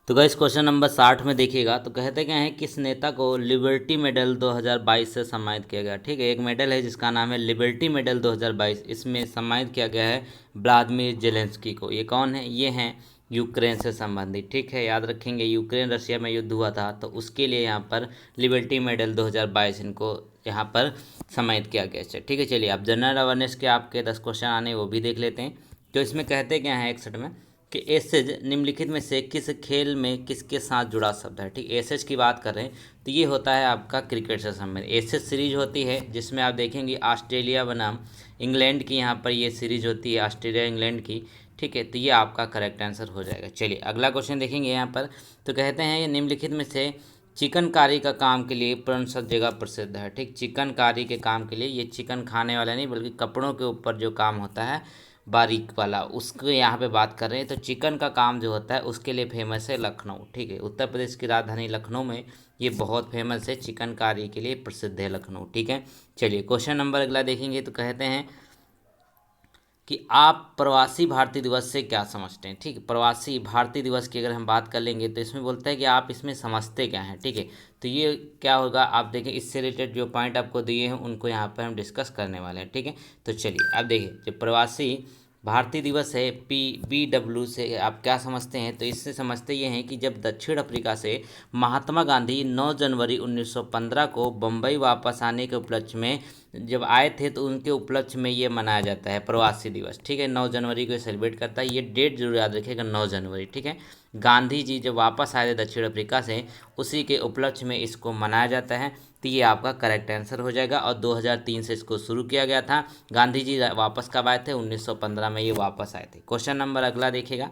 तो गाइस क्वेश्चन नंबर 60 में देखिएगा। तो कहते क्या है, किस नेता को लिबर्टी मेडल 2022 से सम्मानित किया गया। ठीक है, एक मेडल है जिसका नाम है लिबर्टी मेडल 2022, इसमें सम्मानित किया गया है व्लादिमीर जेलेंस्की को। ये कौन है, ये हैं यूक्रेन से संबंधित। ठीक है, याद रखेंगे यूक्रेन रशिया में युद्ध हुआ था, तो उसके लिए यहाँ पर लिबर्टी मेडल 2022 इनको यहाँ पर सम्मानित किया गया। ठीक है, चलिए अब जनरल अवेयरनेस के आपके 10 क्वेश्चन आने वो भी देख लेते हैं। तो इसमें कहते क्या है 61 में कि एसेज निम्नलिखित में से किस खेल में किसके साथ जुड़ा शब्द है। ठीक, एसेज की बात कर रहे हैं तो ये होता है आपका क्रिकेट से संबंधित। एसेज सीरीज होती है जिसमें आप देखेंगे ऑस्ट्रेलिया बनाम इंग्लैंड की यहाँ पर ये सीरीज होती है, ऑस्ट्रेलिया इंग्लैंड की। ठीक है, तो ये आपका करेक्ट आंसर हो जाएगा। चलिए अगला क्वेश्चन देखेंगे यहाँ पर। तो कहते हैं ये निम्नलिखित में से चिकनकारी का काम के लिए कौन सा जगह प्रसिद्ध है। ठीक, चिकनकारी के काम के लिए, ये चिकन खाने वाला नहीं बल्कि कपड़ों के ऊपर जो काम होता है बारीक वाला, उसको यहाँ पे बात कर रहे हैं। तो चिकन का काम जो होता है उसके लिए फेमस है लखनऊ। ठीक है, उत्तर प्रदेश की राजधानी लखनऊ में ये बहुत फेमस है, चिकनकारी के लिए प्रसिद्ध है लखनऊ। ठीक है, चलिए क्वेश्चन नंबर अगला देखेंगे। तो कहते हैं कि आप प्रवासी भारतीय दिवस से क्या समझते हैं। ठीक है, प्रवासी भारतीय दिवस की अगर हम बात कर लेंगे तो इसमें बोलता है कि आप इसमें समझते क्या हैं। ठीक है, तो ये क्या होगा, आप देखें इससे रिलेटेड जो पॉइंट आपको दिए हैं उनको यहाँ पर हम डिस्कस करने वाले हैं। ठीक है, तो चलिए अब देखिए जो प्रवासी भारतीय दिवस है PBW से आप क्या समझते हैं। तो इससे समझते ये हैं कि जब दक्षिण अफ्रीका से महात्मा गांधी 9 जनवरी 1915 को बम्बई वापस आने के उपलक्ष्य में जब आए थे, तो उनके उपलक्ष्य में ये मनाया जाता है प्रवासी दिवस। ठीक है, 9 जनवरी को सेलिब्रेट करता है, ये डेट जरूर याद रखिएगा 9 जनवरी। ठीक है, गांधी जी जब वापस आए थे दक्षिण अफ्रीका से, उसी के उपलक्ष्य में इसको मनाया जाता है। तो ये आपका करेक्ट आंसर हो जाएगा। और 2003 से इसको शुरू किया गया था। गांधी जी वापस कब आए थे, 1915 में ये वापस आए थे। क्वेश्चन नंबर अगला देखिएगा।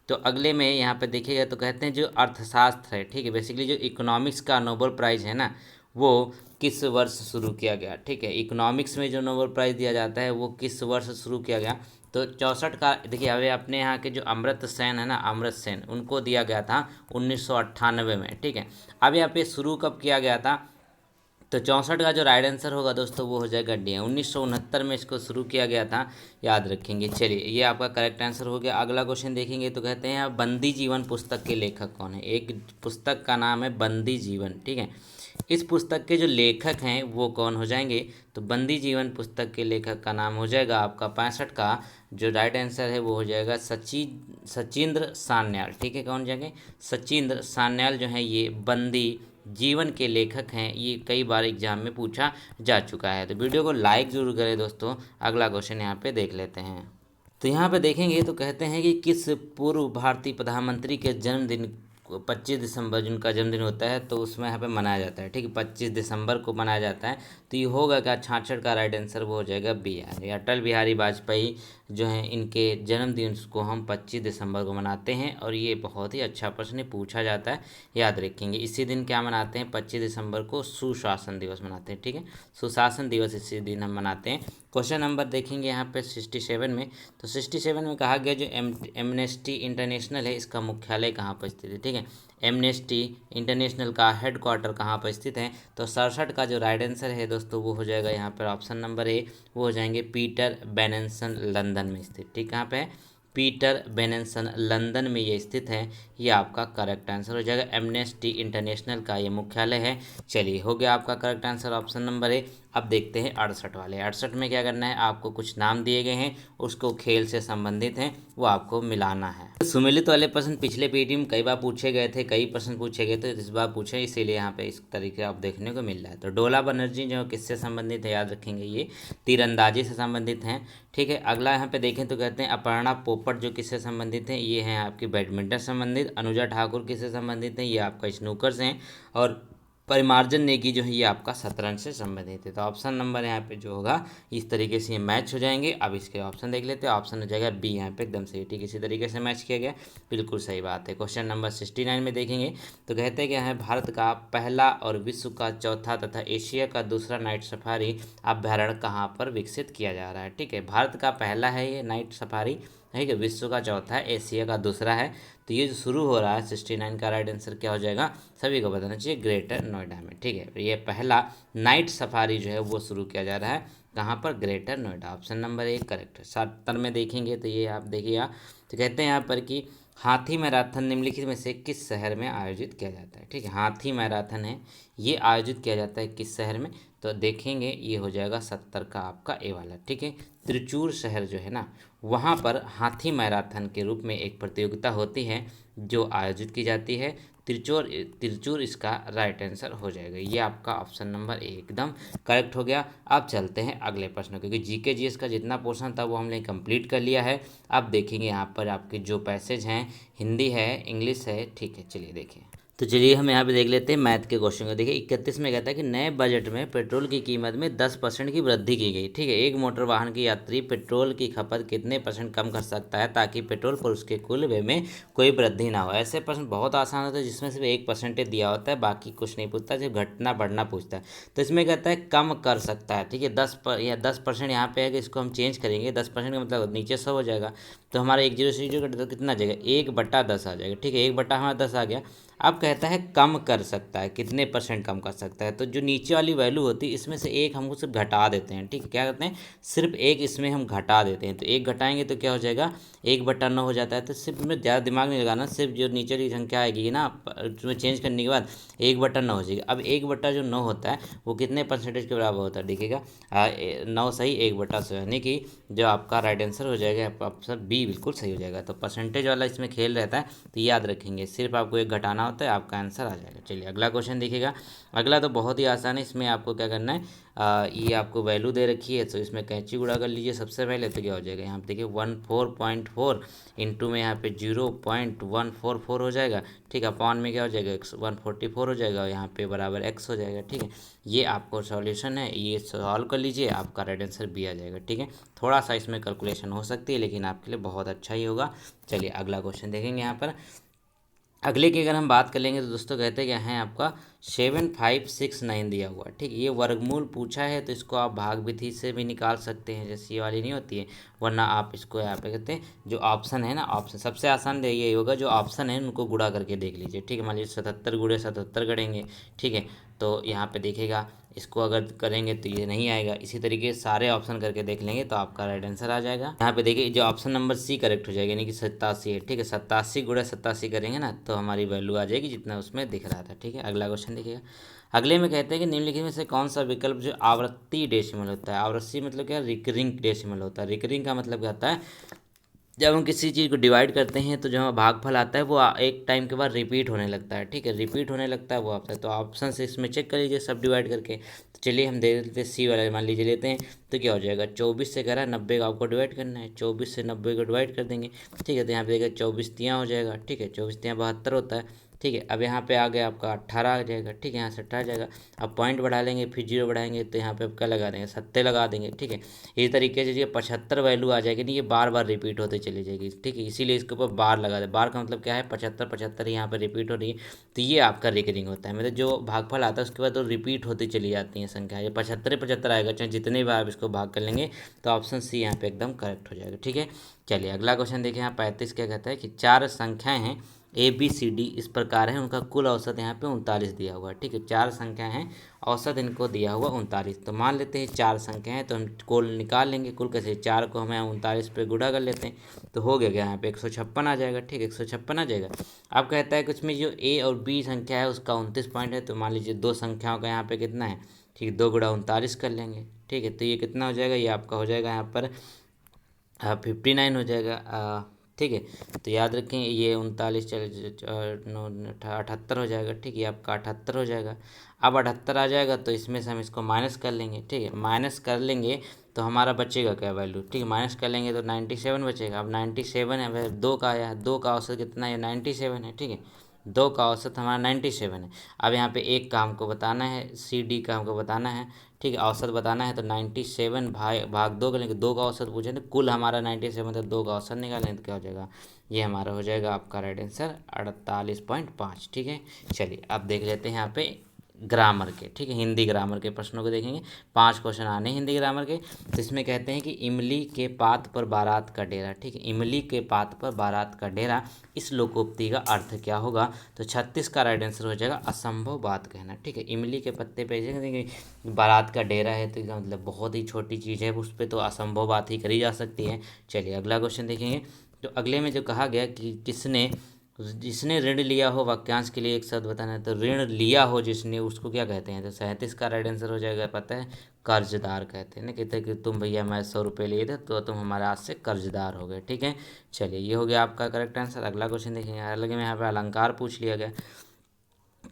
तो अगले में यहाँ पे देखिएगा तो कहते हैं जो अर्थशास्त्र है, ठीक है, बेसिकली जो इकोनॉमिक्स का नोबेल प्राइज़ है ना, वो किस वर्ष शुरू किया गया। ठीक है, इकोनॉमिक्स में जो नोबेल प्राइज़ दिया जाता है वो किस वर्ष शुरू किया गया। तो 64 का देखिए, अभी अपने यहाँ के जो अमर्त्य सेन है ना, अमर्त्य सेन, उनको दिया गया था 1998 में। ठीक है, अब यहाँ पे शुरू कब किया गया था। तो 64 का जो राइट आंसर होगा दोस्तों वो हो जाएगा डी। 1969 में इसको शुरू किया गया था, याद रखेंगे। चलिए ये आपका करेक्ट आंसर हो गया। अगला क्वेश्चन देखेंगे। तो कहते हैं बंदी जीवन पुस्तक के लेखक कौन है। एक पुस्तक का नाम है बंदी जीवन। ठीक है, इस पुस्तक के जो लेखक हैं वो कौन हो जाएंगे। तो बंदी जीवन पुस्तक के लेखक का नाम हो जाएगा आपका 65 का जो राइट आंसर है वो हो जाएगा सचिंद्र सान्याल। ठीक है, कौन हो जाएंगे, सचिंद्र सान्याल जो है ये बंदी जीवन के लेखक हैं। ये कई बार एग्जाम में पूछा जा चुका है। तो वीडियो को लाइक ज़रूर करें दोस्तों। अगला क्वेश्चन यहाँ पे देख लेते हैं। तो यहाँ पे देखेंगे तो कहते हैं कि किस पूर्व भारतीय प्रधानमंत्री के जन्मदिन 25 दिसंबर जिनका जन्मदिन होता है तो उसमें यहाँ पे मनाया जाता है। ठीक है, 25 दिसंबर को मनाया जाता है। तो ये होगा क्या, 66 का राइट आंसर वो हो जाएगा बी, यानी अटल बिहारी वाजपेयी जो हैं इनके जन्मदिन को हम 25 दिसंबर को मनाते हैं। और ये बहुत ही अच्छा प्रश्न पूछा जाता है, याद रखेंगे। इसी दिन क्या मनाते हैं, 25 दिसंबर को सुशासन दिवस मनाते हैं। ठीक है, सुशासन दिवस इसी दिन हम मनाते हैं। क्वेश्चन नंबर देखेंगे यहाँ पे 67 में। तो 67 में कहा गया जो एमनेस्टी इंटरनेशनल है इसका मुख्यालय कहाँ पर स्थित है। ठीक है, एमनेस्टी इंटरनेशनल का हेडक्वार्टर कहाँ पर स्थित है। तो 67 का जो राइट आंसर है दोस्तों वो हो जाएगा यहाँ पर ऑप्शन नंबर ए, वो हो जाएंगे पीटर बेनेंसन लंदन में स्थित। ठीक, कहाँ पे है, पीटर बेनेंसन लंदन में ये स्थित है। ये आपका करेक्ट आंसर हो जाएगा। एमनेस्टी इंटरनेशनल का ये मुख्यालय है। चलिए, हो गया आपका correct answer option number A. अब देखते हैं 68 वाले। 68 में क्या करना है, आपको कुछ नाम दिए गए हैं, उसको खेल से संबंधित हैं, वो आपको मिलाना है। तो सुमेलित वाले प्रश्न पिछले पीटी में कई बार पूछे गए थे, कई प्रश्न पूछे गए थे, इस बार पूछे, इसीलिए यहाँ पे इस तरीके आप देखने को मिल रहा है। तो डोला बनर्जी जो किससे संबंधित है, याद रखेंगे ये तीरंदाजी से संबंधित हैं। ठीक है, अगला यहाँ पे देखें तो कहते हैं अपर्णा पोपट जो किससे संबंधित हैं, ये हैं आपकी बैडमिंटन संबंधित। अनुजा ठाकुर किससे संबंधित हैं, ये आपका स्नूकर से हैं। और परिमार्जन नेगी जो है ये आपका शतरंज से संबंधित है। तो ऑप्शन नंबर यहाँ पे जो होगा इस तरीके से ये मैच हो जाएंगे। अब इसके ऑप्शन देख लेते हैं, ऑप्शन हो जाएगा बी यहाँ पे एकदम सही। ठीक, इसी तरीके से मैच किया गया, बिल्कुल सही बात है। क्वेश्चन नंबर 69 में देखेंगे तो कहते हैं कि यहाँ भारत का पहला और विश्व का चौथा तथा एशिया का दूसरा नाइट सफारी अभ्यारण्य कहाँ पर विकसित किया जा रहा है। ठीक है, भारत का पहला है ये नाइट सफारी, ठीक है, विश्व का चौथा है, एशिया का दूसरा है। तो ये जो शुरू हो रहा है 69 का राइट आंसर क्या हो जाएगा, सभी को बताना चाहिए, ग्रेटर नोएडा में। ठीक है, ये पहला नाइट सफारी जो है वो शुरू किया जा रहा है कहाँ पर, ग्रेटर नोएडा। ऑप्शन नंबर एक करेक्ट है। 70 में देखेंगे तो ये आप देखिएगा, तो कहते हैं यहाँ पर कि हाथी मैराथन निम्नलिखित में से किस शहर में आयोजित किया जाता है। ठीक है, हाथी मैराथन है ये आयोजित किया जाता है किस शहर में, तो देखेंगे ये हो जाएगा 70 का आपका ए वाला। ठीक है, त्रिचूर शहर जो है ना वहाँ पर हाथी मैराथन के रूप में एक प्रतियोगिता होती है जो आयोजित की जाती है। त्रिचूर इसका राइट आंसर हो जाएगा। ये आपका ऑप्शन नंबर ए एकदम करेक्ट हो गया। अब चलते हैं अगले प्रश्न, क्योंकि जीके जीएस का जितना पोर्शन था वो हमने कंप्लीट कर लिया है। अब देखेंगे यहाँ पर आपके जो पैसेज हैं, हिंदी है, इंग्लिश है। ठीक है, चलिए देखें। तो चलिए हम यहाँ पे देख लेते हैं मैथ के क्वेश्चन को। देखिए 31 में कहता है कि नए बजट में पेट्रोल की कीमत में 10% की वृद्धि की गई। ठीक है, एक मोटर वाहन की यात्री पेट्रोल की खपत कितने % कम कर सकता है ताकि पेट्रोल पर उसके कुल व्यय में कोई वृद्धि ना हो। ऐसे प्रश्न बहुत आसान होता है जिसमें सिर्फ 1% दिया होता है, बाकी कुछ नहीं पूछता, सिर्फ घटना बढ़ना पूछता है। तो इसमें कहता है कम कर सकता है। ठीक है, 10% यहाँ पे है कि इसको हम चेंज करेंगे, 10% का मतलब नीचे 100 हो जाएगा। तो हमारा 1 0 से 0 तो कितना आ जाएगा, 1/10 आ जाएगा। ठीक है, 1/, हमारा 10 आ गया। अब कहता है कम कर सकता है, कितने % कम कर सकता है। तो जो नीचे वाली वैल्यू होती है इसमें से एक हमको सिर्फ घटा देते हैं। ठीक है, क्या करते हैं, सिर्फ एक इसमें हम घटा देते हैं। तो एक घटाएंगे तो क्या हो जाएगा, 1/9 हो जाता है। तो सिर्फ में ज़्यादा दिमाग नहीं लगाना, सिर्फ जो नीचे वाली संख्या आएगी ना उसमें चेंज करने के बाद 1/9 हो जाएगी। अब 1/9 होता है वो कितने % के बराबर होता है, देखिएगा 9 सही 1/100, यानी कि जो आपका राइट आंसर हो जाएगा ऑप्शन बी बिल्कुल सही हो जाएगा। तो परसेंटेज वाला इसमें खेल रहता है, तो याद रखेंगे सिर्फ आपको एक घटाना होता है, आपका आंसर आ जाएगा। चलिए अगला क्वेश्चन देखिएगा। अगला तो बहुत ही आसान है, इसमें आपको क्या करना है, ये आपको वैल्यू दे रखी है तो इसमें कैंची गुणा कर लीजिए सबसे पहले। तो क्या हो जाएगा, यहाँ पे देखिए 14.4 इंटू में यहाँ पे 0.144 हो जाएगा। ठीक है, अपॉन में क्या हो जाएगा 144 हो जाएगा, यहाँ पे बराबर x हो जाएगा। ठीक है, ये आपको सॉल्यूशन है, ये सॉल्व कर लीजिए, आपका राइट आंसर भी आ जाएगा। ठीक है, थोड़ा सा इसमें कैलकुलेशन हो सकती है लेकिन आपके लिए बहुत अच्छा ही होगा। चलिए अगला क्वेश्चन देखेंगे। यहाँ पर अगले की अगर हम बात कर लेंगे तो दोस्तों कहते हैं कि है आपका 7569 दिया हुआ। ठीक है, ये वर्गमूल पूछा है तो इसको आप भाग विधि से भी निकाल सकते हैं, जैसे ये वाली नहीं होती है, वरना आप इसको यहाँ पे कहते हैं जो ऑप्शन है ना, ऑप्शन सबसे आसान यही होगा, जो ऑप्शन है उनको गुणा करके देख लीजिए। ठीक है, मान लीजिए 77 × 77 करेंगे। ठीक है, तो यहाँ पे देखिएगा इसको अगर करेंगे तो ये नहीं आएगा, इसी तरीके से सारे ऑप्शन करके देख लेंगे तो आपका राइट आंसर आ जाएगा। यहाँ पे देखिए जो ऑप्शन नंबर सी करेक्ट हो जाएगा, यानी कि 87 है। ठीक है, 87 × 87 करेंगे ना तो हमारी वैल्यू आ जाएगी जितना उसमें दिख रहा था। ठीक है, अगला क्वेश्चन देखिएगा। अगले में कहते हैं कि निम्नलिखित में से कौन सा विकल्प जो आवृत्ति डेसिमल होता है। आवृत्ति मतलब क्या, रिकरिंग डेसिमल होता है। रिकरिंग का मतलब क्या होता है, जब हम किसी चीज़ को डिवाइड करते हैं तो जो हमारा भागफल आता है वो एक टाइम के बाद रिपीट होने लगता है, ठीक है, रिपीट होने लगता है वो आता है। तो ऑप्शन से इसमें चेक कर लीजिए सब डिवाइड करके। तो चलिए हम दे देते हैं सी वाला, मान लीजिए लेते हैं, तो क्या हो जाएगा, 24 से करा 90 का आपको डिवाइड करना है, 24 से 90 को डिवाइड कर देंगे, ठीक है। तो यहाँ पे देखिए 24 तियाँ हो जाएगा, ठीक है, 24 तियाँ 72 होता है, ठीक है। अब यहाँ पे आ गया आपका 18 आ जाएगा, ठीक है, यहाँ से 18 आ जाएगा। अब पॉइंट बढ़ा लेंगे, फिर जीरो बढ़ाएंगे, तो यहाँ पे आप क्या लगा देंगे, 70 लगा देंगे, ठीक है। इसी तरीके से ये 75 वैल्यू आ जाएगी नहीं, ये बार बार रिपीट होते चली जाएगी, ठीक है, इसीलिए इसके ऊपर बार लगा दे। बार का मतलब क्या है, 75 75 यहाँ पर रिपीट हो रही है, तो ये आपका रिकरिंग होता है, मतलब जो भागफल आता है उसके बाद तो रिपीट होती चली जाती हैं संख्या। ये 75 75 आएगा, चाहे जितने बार आप इसको भाग कर लेंगे, तो ऑप्शन सी यहाँ पे एकदम करेक्ट हो जाएगा, ठीक है। चलिए अगला क्वेश्चन देखिए, यहाँ 35 क्या कहता है कि 4 संख्याएं हैं ए बी सी डी इस प्रकार है, उनका कुल औसत यहाँ पे 39 दिया हुआ है, ठीक है। 4 संख्या हैं, औसत इनको दिया हुआ 39। तो मान लेते हैं 4 संख्या हैं, तो हम कुल निकाल लेंगे। कुल कैसे, 4 को हमें 39 पे गुणा कर लेते हैं, तो हो गया यहाँ पे 156 आ जाएगा, ठीक है, 156 आ जाएगा। अब कहता है कुछ में जो ए और बी संख्या है उसका 29 पॉइंट है, तो मान लीजिए दो संख्याओं का यहाँ पे कितना है, ठीक है, 2 गुणा 39 कर लेंगे, ठीक है। तो ये कितना हो जाएगा, ये आपका हो जाएगा यहाँ पर 59 हो जाएगा, ठीक है। तो याद रखें ये 39 अठहत्तर हो जाएगा, ठीक है, आपका 78 हो जाएगा। अब 78 आ जाएगा तो इसमें से हम इसको माइनस कर लेंगे, ठीक है, माइनस कर लेंगे तो हमारा बचेगा क्या वैल्यू, ठीक है, माइनस कर लेंगे तो 97 बचेगा। अब 97 है, वह 2 का आया, 2 का औसत कितना है, 97 है, ठीक है, 2 का औसत हमारा 97 है। अब यहाँ पे एक का हमको बताना है, सी डी का हमको बताना है, ठीक है, औसत बताना है, तो 97 भाग 2 करेंगे, 2 का औसत पूछे तो कुल हमारा 97 था, 2 का औसत निकालें तो क्या हो जाएगा, ये हमारा हो जाएगा आपका राइट आंसर 48.5, ठीक है। चलिए अब देख लेते हैं यहाँ पे ग्रामर के, ठीक है, हिंदी ग्रामर के प्रश्नों को देखेंगे। 5 क्वेश्चन आने हिंदी ग्रामर के। तो इसमें कहते हैं कि इमली के पात पर बारात का डेरा, ठीक है, इमली के पात पर बारात का डेरा, इस लोकोक्ति का अर्थ क्या होगा। तो 36 का राइट आंसर हो जाएगा असंभव बात कहना, ठीक है। इमली के पत्ते पे बारात का डेरा है, तो इसका मतलब बहुत ही छोटी चीज़ है, उस पर तो असंभव बात ही करी जा सकती है। चलिए अगला क्वेश्चन देखेंगे। तो अगले में जो कहा गया कि जिसने ऋण लिया हो, वाक्यांश के लिए एक शब्द बताना है, तो ऋण लिया हो जिसने, उसको क्या कहते हैं। तो 37 का राइट आंसर हो जाएगा, पता है, कर्जदार कहते हैं ना, कहते हैं कि तुम भैया मैं 100 रुपये लिए थे तो तुम हमारे हाथ से कर्जदार हो गए, ठीक है। चलिए ये हो गया आपका करेक्ट आंसर। अगला क्वेश्चन देखेंगे, अलग में यहाँ पे अलंकार पूछ लिया गया।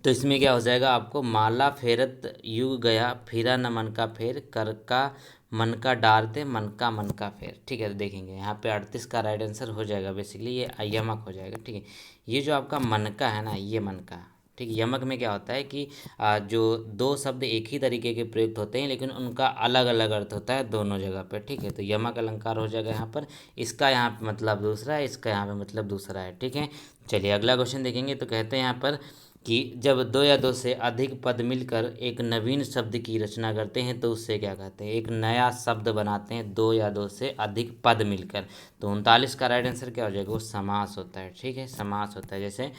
तो इसमें क्या हो जाएगा, आपको माला फेरत युग गया, फिरा न मन का फेर, कर का मन का डारते, मन का फेर, ठीक है। तो देखेंगे यहाँ पे 38 का राइट आंसर हो जाएगा, बेसिकली ये यमक हो जाएगा, ठीक है। ये जो आपका मन का है ना, ये मन का, ठीक है, यमक में क्या होता है कि जो दो शब्द एक ही तरीके के प्रयुक्त होते हैं लेकिन उनका अलग अलग अर्थ होता है दोनों जगह पर, ठीक है। तो यमक अलंकार हो जाएगा यहाँ पर, इसका यहाँ पे मतलब दूसरा है, इसका यहाँ पे मतलब दूसरा है, ठीक है। चलिए अगला क्वेश्चन देखेंगे। तो कहते हैं यहाँ पर कि जब दो या दो से अधिक पद मिलकर एक नवीन शब्द की रचना करते हैं तो उससे क्या कहते हैं, एक नया शब्द बनाते हैं दो या दो से अधिक पद मिलकर। तो 39 का राइट आंसर क्या हो जाएगा, वो समास होता है, ठीक है, समास होता है। जैसे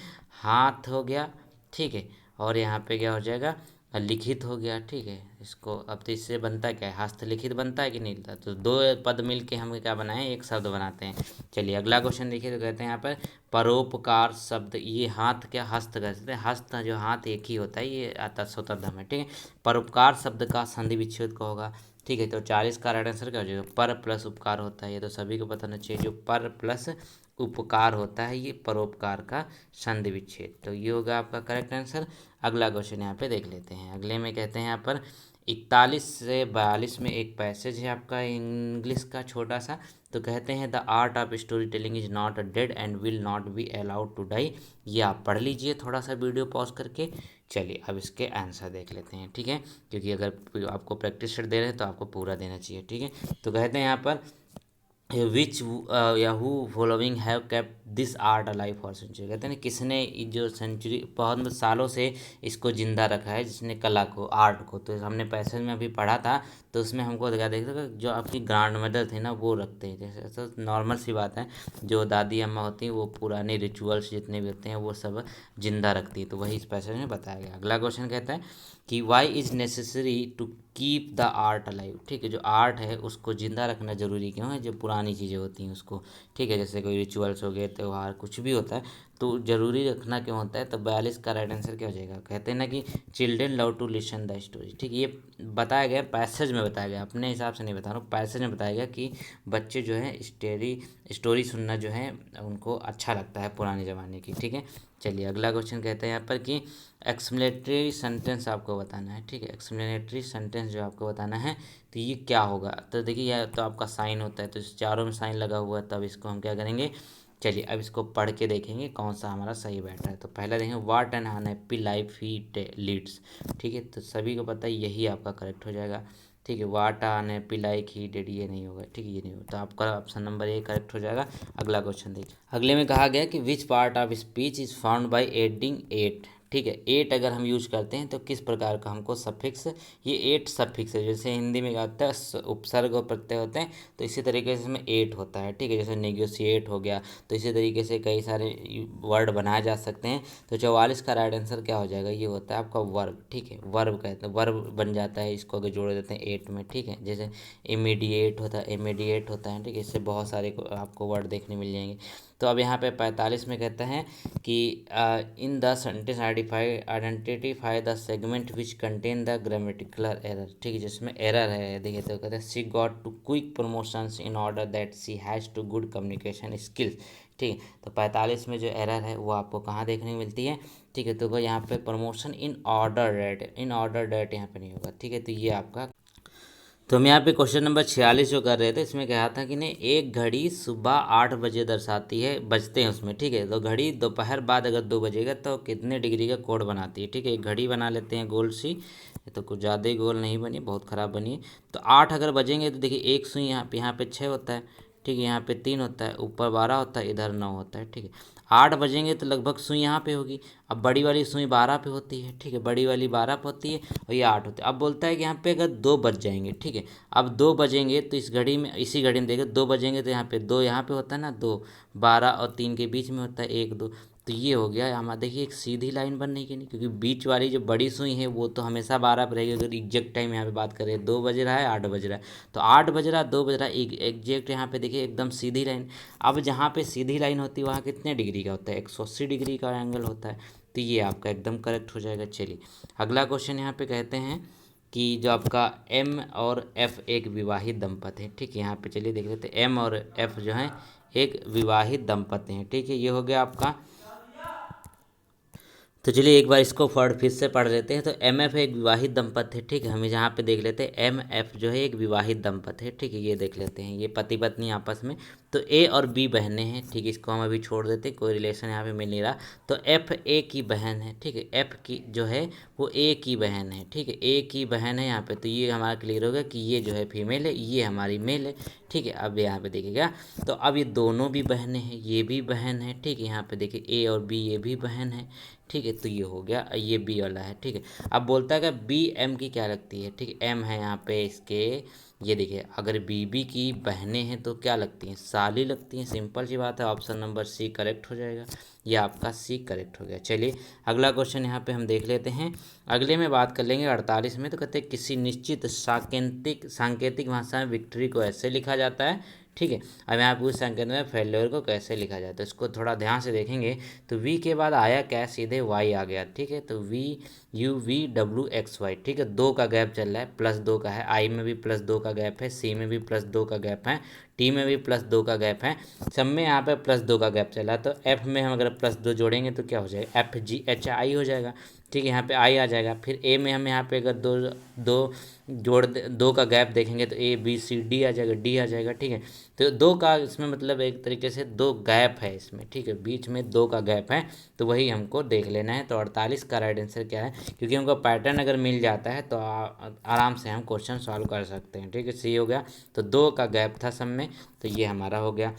हाथ हो गया, ठीक है, और यहाँ पे क्या हो जाएगा, लिखित हो गया, ठीक है। इसको अब तो इससे बनता क्या है, हस्तलिखित बनता है कि नहीं बनता। तो दो पद मिल के हम क्या बनाए, एक शब्द बनाते हैं। चलिए अगला क्वेश्चन देखिए। तो कहते हैं यहाँ पर परोपकार शब्द, ये हाथ क्या, हस्त कहते हैं, हस्त जो हाथ एक ही होता है, ये आता स्वतंत्र है, ठीक है। परोपकार शब्द का संधि विच्छेद का होगा, ठीक है। तो 40 का राइट आंसर क्या हो जाएगा, पर प्लस उपकार होता है, ये तो सभी को पता होना चाहिए, जो पर प्लस उपकार होता है ये परोपकार का संधि विच्छेद। तो ये होगा आपका करेक्ट आंसर। अगला क्वेश्चन यहाँ पे देख लेते हैं। अगले में कहते हैं यहाँ पर 41 से 42 में एक पैसेज है आपका इंग्लिश का छोटा सा। तो कहते हैं the art of story telling is not dead and will not be allowed to die. ये आप पढ़ लीजिए थोड़ा सा वीडियो पॉज करके। चलिए अब इसके आंसर देख लेते हैं, ठीक है, क्योंकि अगर आपको प्रैक्टिस सेट दे रहे हैं तो आपको पूरा देना चाहिए, ठीक है। तो कहते हैं यहाँ पर विच या who following have kept this art alive for century. कहते हैं ना, किसने जो सेंचुरी बहुत सालों से इसको जिंदा रखा है, जिसने कला को, आर्ट को। तो हमने पैसेज में अभी पढ़ा था, तो उसमें हमको क्या देखते जो आपकी ग्रैंड मदर थे ना वो रखते हैं। जैसे तो नॉर्मल सी बात है, जो दादी अम्मा होती हैं वो पुराने रिचुअल्स जितने भी होते हैं वो सब जिंदा रखती है। तो वही इस पैसेज में बताया गया। अगला क्वेश्चन कहता है कि why is necessary to keep the art alive, ठीक है। जो आर्ट है उसको ज़िंदा रखना ज़रूरी क्यों है, जो पुरानी चीज़ें होती हैं उसको, ठीक है। जैसे कोई रिचुअल्स हो गए, त्यौहार, कुछ भी होता है तो ज़रूरी रखना क्यों होता है। तो 42 का राइट आंसर क्या हो जाएगा, कहते हैं ना कि children love to listen the story, ठीक है। ये बताया गया, पैसेज में बताया गया, अपने हिसाब से नहीं बता रहा हूँ, पैसेज में बताया गया कि बच्चे जो है स्टोरी सुनना जो है उनको अच्छा लगता है पुराने ज़माने की, ठीक है। चलिए अगला क्वेश्चन कहते हैं यहाँ पर कि एक्सप्लेनेटरी सेंटेंस आपको बताना है, ठीक है। एक्सप्लेनेटरी सेंटेंस जो आपको बताना है तो ये क्या होगा। तो देखिए यह तो आपका साइन होता है, तो इस चारों में साइन लगा हुआ है, तब इसको हम क्या करेंगे। चलिए अब इसको पढ़ के देखेंगे कौन सा हमारा सही बैठ रहा है। तो पहला देखेंगे what an unhappy life he leads, ठीक है। तो सभी को पता है यही आपका करेक्ट हो जाएगा, ठीक है। वाट अनहैप्पी लाइक ही डेड, ये नहीं होगा, ठीक है, ये नहीं होगा। तो आपका ऑप्शन नंबर ए करेक्ट हो जाएगा। अगला क्वेश्चन देखिए, अगले में कहा गया कि which part of speech is found by adding at, ठीक है। एट अगर हम यूज करते हैं तो किस प्रकार का हमको सफिक्स, ये एट सफिक्स है। जैसे हिंदी में क्या होता है उपसर्ग और प्रत्यय होते हैं, तो इसी तरीके से इसमें एट होता है, ठीक है। जैसे नेगोशिएट हो गया, तो इसी तरीके से कई सारे वर्ड बनाए जा सकते हैं। तो 44 का राइट आंसर क्या हो जाएगा, ये होता है आपका वर्ब, ठीक है। वर्ब कहते हैं, वर्ब बन जाता है, इसको अगर जोड़ देते हैं एट में, ठीक है। जैसे इमीडिएट होता है, इमीडिएट होता है, ठीक है। इससे बहुत सारे आपको वर्ड देखने मिल जाएंगे। तो अब यहाँ पे 45 में कहते हैं कि in the sentence identify the segment which contain the grammatical error, ठीक है। जिसमें एरर है देखिए, तो कहते हैं she got two quick promotions in order that she has to good communication skills, ठीक है। तो 45 में जो एरर है वो आपको कहाँ देखने को मिलती है, ठीक है। तो यहाँ पे promotion in order that, in order that यहाँ पे नहीं होगा, ठीक है। तो ये आपका, तो हम यहाँ पे क्वेश्चन नंबर 46 जो कर रहे थे, इसमें कहा था कि नहीं एक घड़ी सुबह 8 बजे दर्शाती है, बजते हैं उसमें, ठीक है। तो घड़ी दोपहर बाद अगर 2 बजेगा तो कितने डिग्री का कोण बनाती है, ठीक है। एक घड़ी बना लेते हैं गोल सी, तो कुछ ज़्यादा ही गोल नहीं बनी, बहुत ख़राब बनी है। तो 8 अगर बजेंगे तो देखिए एक सुई यहाँ पे 6 होता है, ठीक है। यहाँ पे 3 होता है, ऊपर 12 होता है, इधर 9 होता है, ठीक है। 8 बजेंगे तो लगभग सुई यहाँ पे होगी। अब बड़ी वाली सुई 12 पे होती है, ठीक है। बड़ी वाली 12 पे होती है और ये 8 होती है। अब बोलता है कि यहाँ पे अगर 2 बज जाएंगे, ठीक है। अब 2 बजेंगे तो इस घड़ी में, इसी घड़ी में देखें 2 बजेंगे तो यहाँ पे 2 यहाँ पे होता है ना, 2 12 और 3 के बीच में होता है 1 2। तो ये हो गया हमारा, देखिए एक सीधी लाइन बन रही कि नहीं, क्योंकि बीच वाली जो बड़ी सुई है वो तो हमेशा 12 पर रहेगी। अगर एग्जैक्ट टाइम यहाँ पे बात करें 2 बज रहा है 8 बज रहा है, तो 8 बज रहा है 2 बज रहा है, एग्जैक्ट यहाँ पे देखिए एकदम सीधी लाइन। अब जहाँ पे सीधी लाइन होती है वहाँ कितने डिग्री का होता है, 180 डिग्री का एंगल होता है। तो ये आपका एकदम करेक्ट हो जाएगा। चलिए अगला क्वेश्चन यहाँ पे कहते हैं कि जो आपका एम और एफ एक विवाहित दंपति है, ठीक है। यहाँ पे चलिए देख लेते हैं, एम और एफ जो है एक विवाहित दंपति हैं, ठीक है। ये हो गया आपका। तो चलिए एक बार इसको फिर से पढ़ लेते हैं। तो एम एफ एक विवाहित दंपति है, ठीक है। हम यहाँ पे देख लेते हैं एम एफ जो है एक विवाहित दंपति है, ठीक है। ये देख लेते हैं, ये पति पत्नी आपस में। तो ए और बी बहनें हैं, ठीक है। इसको हम अभी छोड़ देते हैं, कोई रिलेशन यहाँ पे मिल नहीं रहा। तो एफ ए की बहन है, ठीक है। एफ की जो है वो ए की बहन है, ठीक है। ए की बहन है यहाँ पे, तो ये हमारा क्लियर होगा कि ये जो है फीमेल है, ये हमारी मेल है, ठीक है। अब यहाँ पे देखिएगा, तो अब ये दोनों भी बहनें हैं, ये भी बहन है, ठीक है। यहाँ पे देखिए ए और बी ये भी बहन है, ठीक है। तो ये हो गया, ये बी वाला है, ठीक है। अब बोलता है कि बी एम की क्या लगती है, ठीक है। एम है यहाँ पे इसके, ये देखिए अगर बीबी की बहनें हैं तो क्या लगती हैं, साली लगती हैं, सिंपल सी बात है। ऑप्शन नंबर सी करेक्ट हो जाएगा, ये आपका सी करेक्ट हो गया। चलिए अगला क्वेश्चन यहाँ पे हम देख लेते हैं। अगले में बात कर लेंगे 48 में। तो कहते हैं किसी निश्चित सांकेतिक भाषा में विक्ट्री को ऐसे लिखा जाता है, ठीक है। अब यहाँ पूछ संकेत में फेल्योर को कैसे लिखा जाता है, तो इसको थोड़ा ध्यान से देखेंगे। तो वी के बाद आया क्या, सीधे वाई आ गया, ठीक है। तो V U V W X Y, ठीक है। 2 का गैप चल रहा है, +2 का है। आई में भी +2 का गैप है, सी में भी +2 का गैप है, टी में भी +2 का गैप है, सब में यहाँ पे +2 का गैप चला। तो एफ में हम अगर +2 जोड़ेंगे तो क्या हो जाएगा, एफ जी एच आई हो जाएगा, ठीक है। यहाँ पे आई आ जाएगा। फिर ए में हम यहाँ पे अगर दो दो जोड़ 2 का गैप देखेंगे तो ए बी सी डी आ जाएगा, डी आ जाएगा, ठीक है। तो 2 का इसमें मतलब एक तरीके से 2 गैप है इसमें, ठीक है। बीच में 2 का गैप है, तो वही हमको देख लेना है। तो 48 का राइट आंसर क्या है, क्योंकि हमको पैटर्न अगर मिल जाता है तो आराम से हम क्वेश्चन सॉल्व कर सकते हैं, ठीक है। सी हो गया। तो 2 का गैप था सब में, तो ये हमारा हो गया।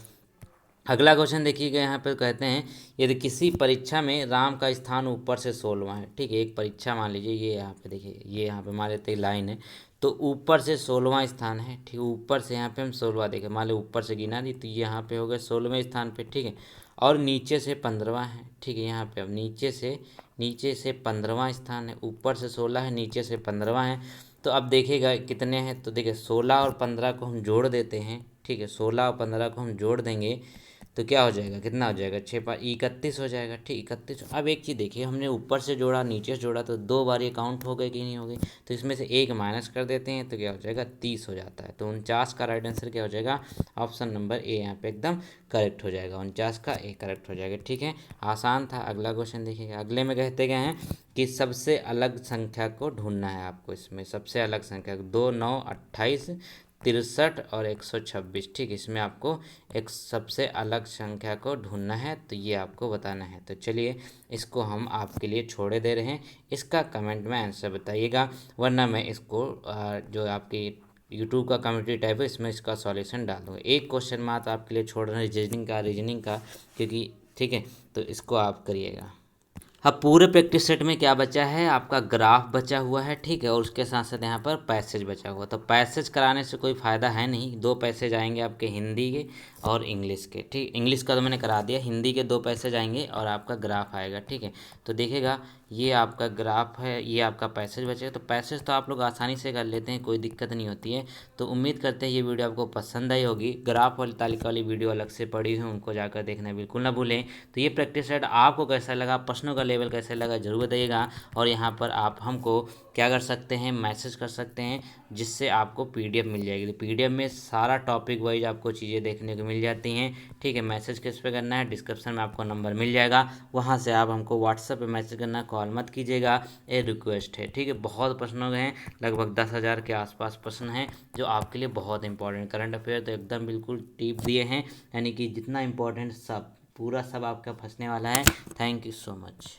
अगला क्वेश्चन देखिएगा, यहाँ पे कहते हैं यदि किसी परीक्षा में राम का स्थान ऊपर से 16वां है, ठीक है। एक परीक्षा मान लीजिए, ये यहाँ पे देखिए, ये यहाँ पे मान लेते हैं लाइन है, तो ऊपर से 16वां स्थान है, ठीक है। ऊपर से यहाँ पे हम 16वां देखें, मान लो ऊपर से गिना दी तो ये यहाँ पे हो गया 16वें स्थान पे, ठीक है। और नीचे से 15वां है, ठीक है। यहाँ पे अब नीचे से 15वां स्थान है, ऊपर से 16 है, नीचे से 15वां है। तो अब देखिएगा कितने हैं, तो देखिए 16 और 15 को हम जोड़ देते हैं, ठीक है, 16 और 15 को हम जोड़ देंगे तो क्या हो जाएगा, कितना हो जाएगा, 6 5 31 हो जाएगा, ठीक 31। अब एक चीज़ देखिए, हमने ऊपर से जोड़ा नीचे से जोड़ा तो 2 बार ये काउंट हो गए कि नहीं हो गई, तो इसमें से एक माइनस कर देते हैं तो क्या हो जाएगा, 30 हो जाता है। तो 49 का राइट आंसर क्या हो जाएगा, ऑप्शन नंबर ए यहाँ पे एकदम करेक्ट हो जाएगा, 49 का ए करेक्ट हो जाएगा, ठीक है। आसान था। अगला क्वेश्चन देखिएगा, अगले में कहते गए हैं कि सबसे अलग संख्या को ढूंढना है आपको। इसमें सबसे अलग संख्या 2 9 28 63 और 126, ठीक, इसमें आपको एक सबसे अलग संख्या को ढूंढना है, तो ये आपको बताना है। तो चलिए इसको हम आपके लिए छोड़े दे रहे हैं, इसका कमेंट में आंसर बताइएगा, वरना मैं इसको जो आपकी यूट्यूब का कम्युनिटी टाइप है इसमें इसका सॉल्यूशन डाल दूँगा। एक क्वेश्चन मात्र आपके लिए छोड़ रहे हैं रीजनिंग का, क्योंकि ठीक है, तो इसको आप करिएगा। अब पूरे प्रैक्टिस सेट में क्या बचा है, आपका ग्राफ बचा हुआ है, ठीक है, और उसके साथ साथ यहाँ पर पैसेज बचा हुआ। तो पैसेज कराने से कोई फ़ायदा है नहीं, 2 पैसेज आएंगे आपके हिंदी के और इंग्लिश के, ठीक। इंग्लिश का तो मैंने करा दिया, हिंदी के 2 पैसेज आएंगे और आपका ग्राफ आएगा, ठीक है। तो देखिएगा ये आपका ग्राफ है, ये आपका पैसेज बचेगा। तो पैसेज तो आप लोग आसानी से कर लेते हैं, कोई दिक्कत नहीं होती है। तो उम्मीद करते हैं ये वीडियो आपको पसंद आई होगी। ग्राफ वाली तालिका वाली वीडियो अलग से पड़ी हुई, उनको जाकर देखना बिल्कुल ना भूलें। तो ये प्रैक्टिस सेट आपको कैसा लगा, प्रश्नों का लेवल कैसे लगा जरूर बताइएगा। और यहाँ पर आप हमको क्या कर सकते हैं, मैसेज कर सकते हैं, जिससे आपको PDF मिल जाएगी। तो PDF में सारा टॉपिक वाइज आपको चीज़ें देखने को मिल जाती हैं, ठीक है। मैसेज किस पे करना है, डिस्क्रिप्शन में आपको नंबर मिल जाएगा, वहाँ से आप हमको व्हाट्सएप पे मैसेज करना, कॉल मत कीजिएगा, ये रिक्वेस्ट है, ठीक है। बहुत प्रश्न हैं, लगभग 10,000 के आसपास प्रश्न हैं जो आपके लिए बहुत इंपॉर्टेंट। करंट अफेयर तो एकदम बिल्कुल टिप दिए हैं, यानी कि जितना इंपॉर्टेंट सब पूरा सब आपका फंसने वाला है। Thank you so much.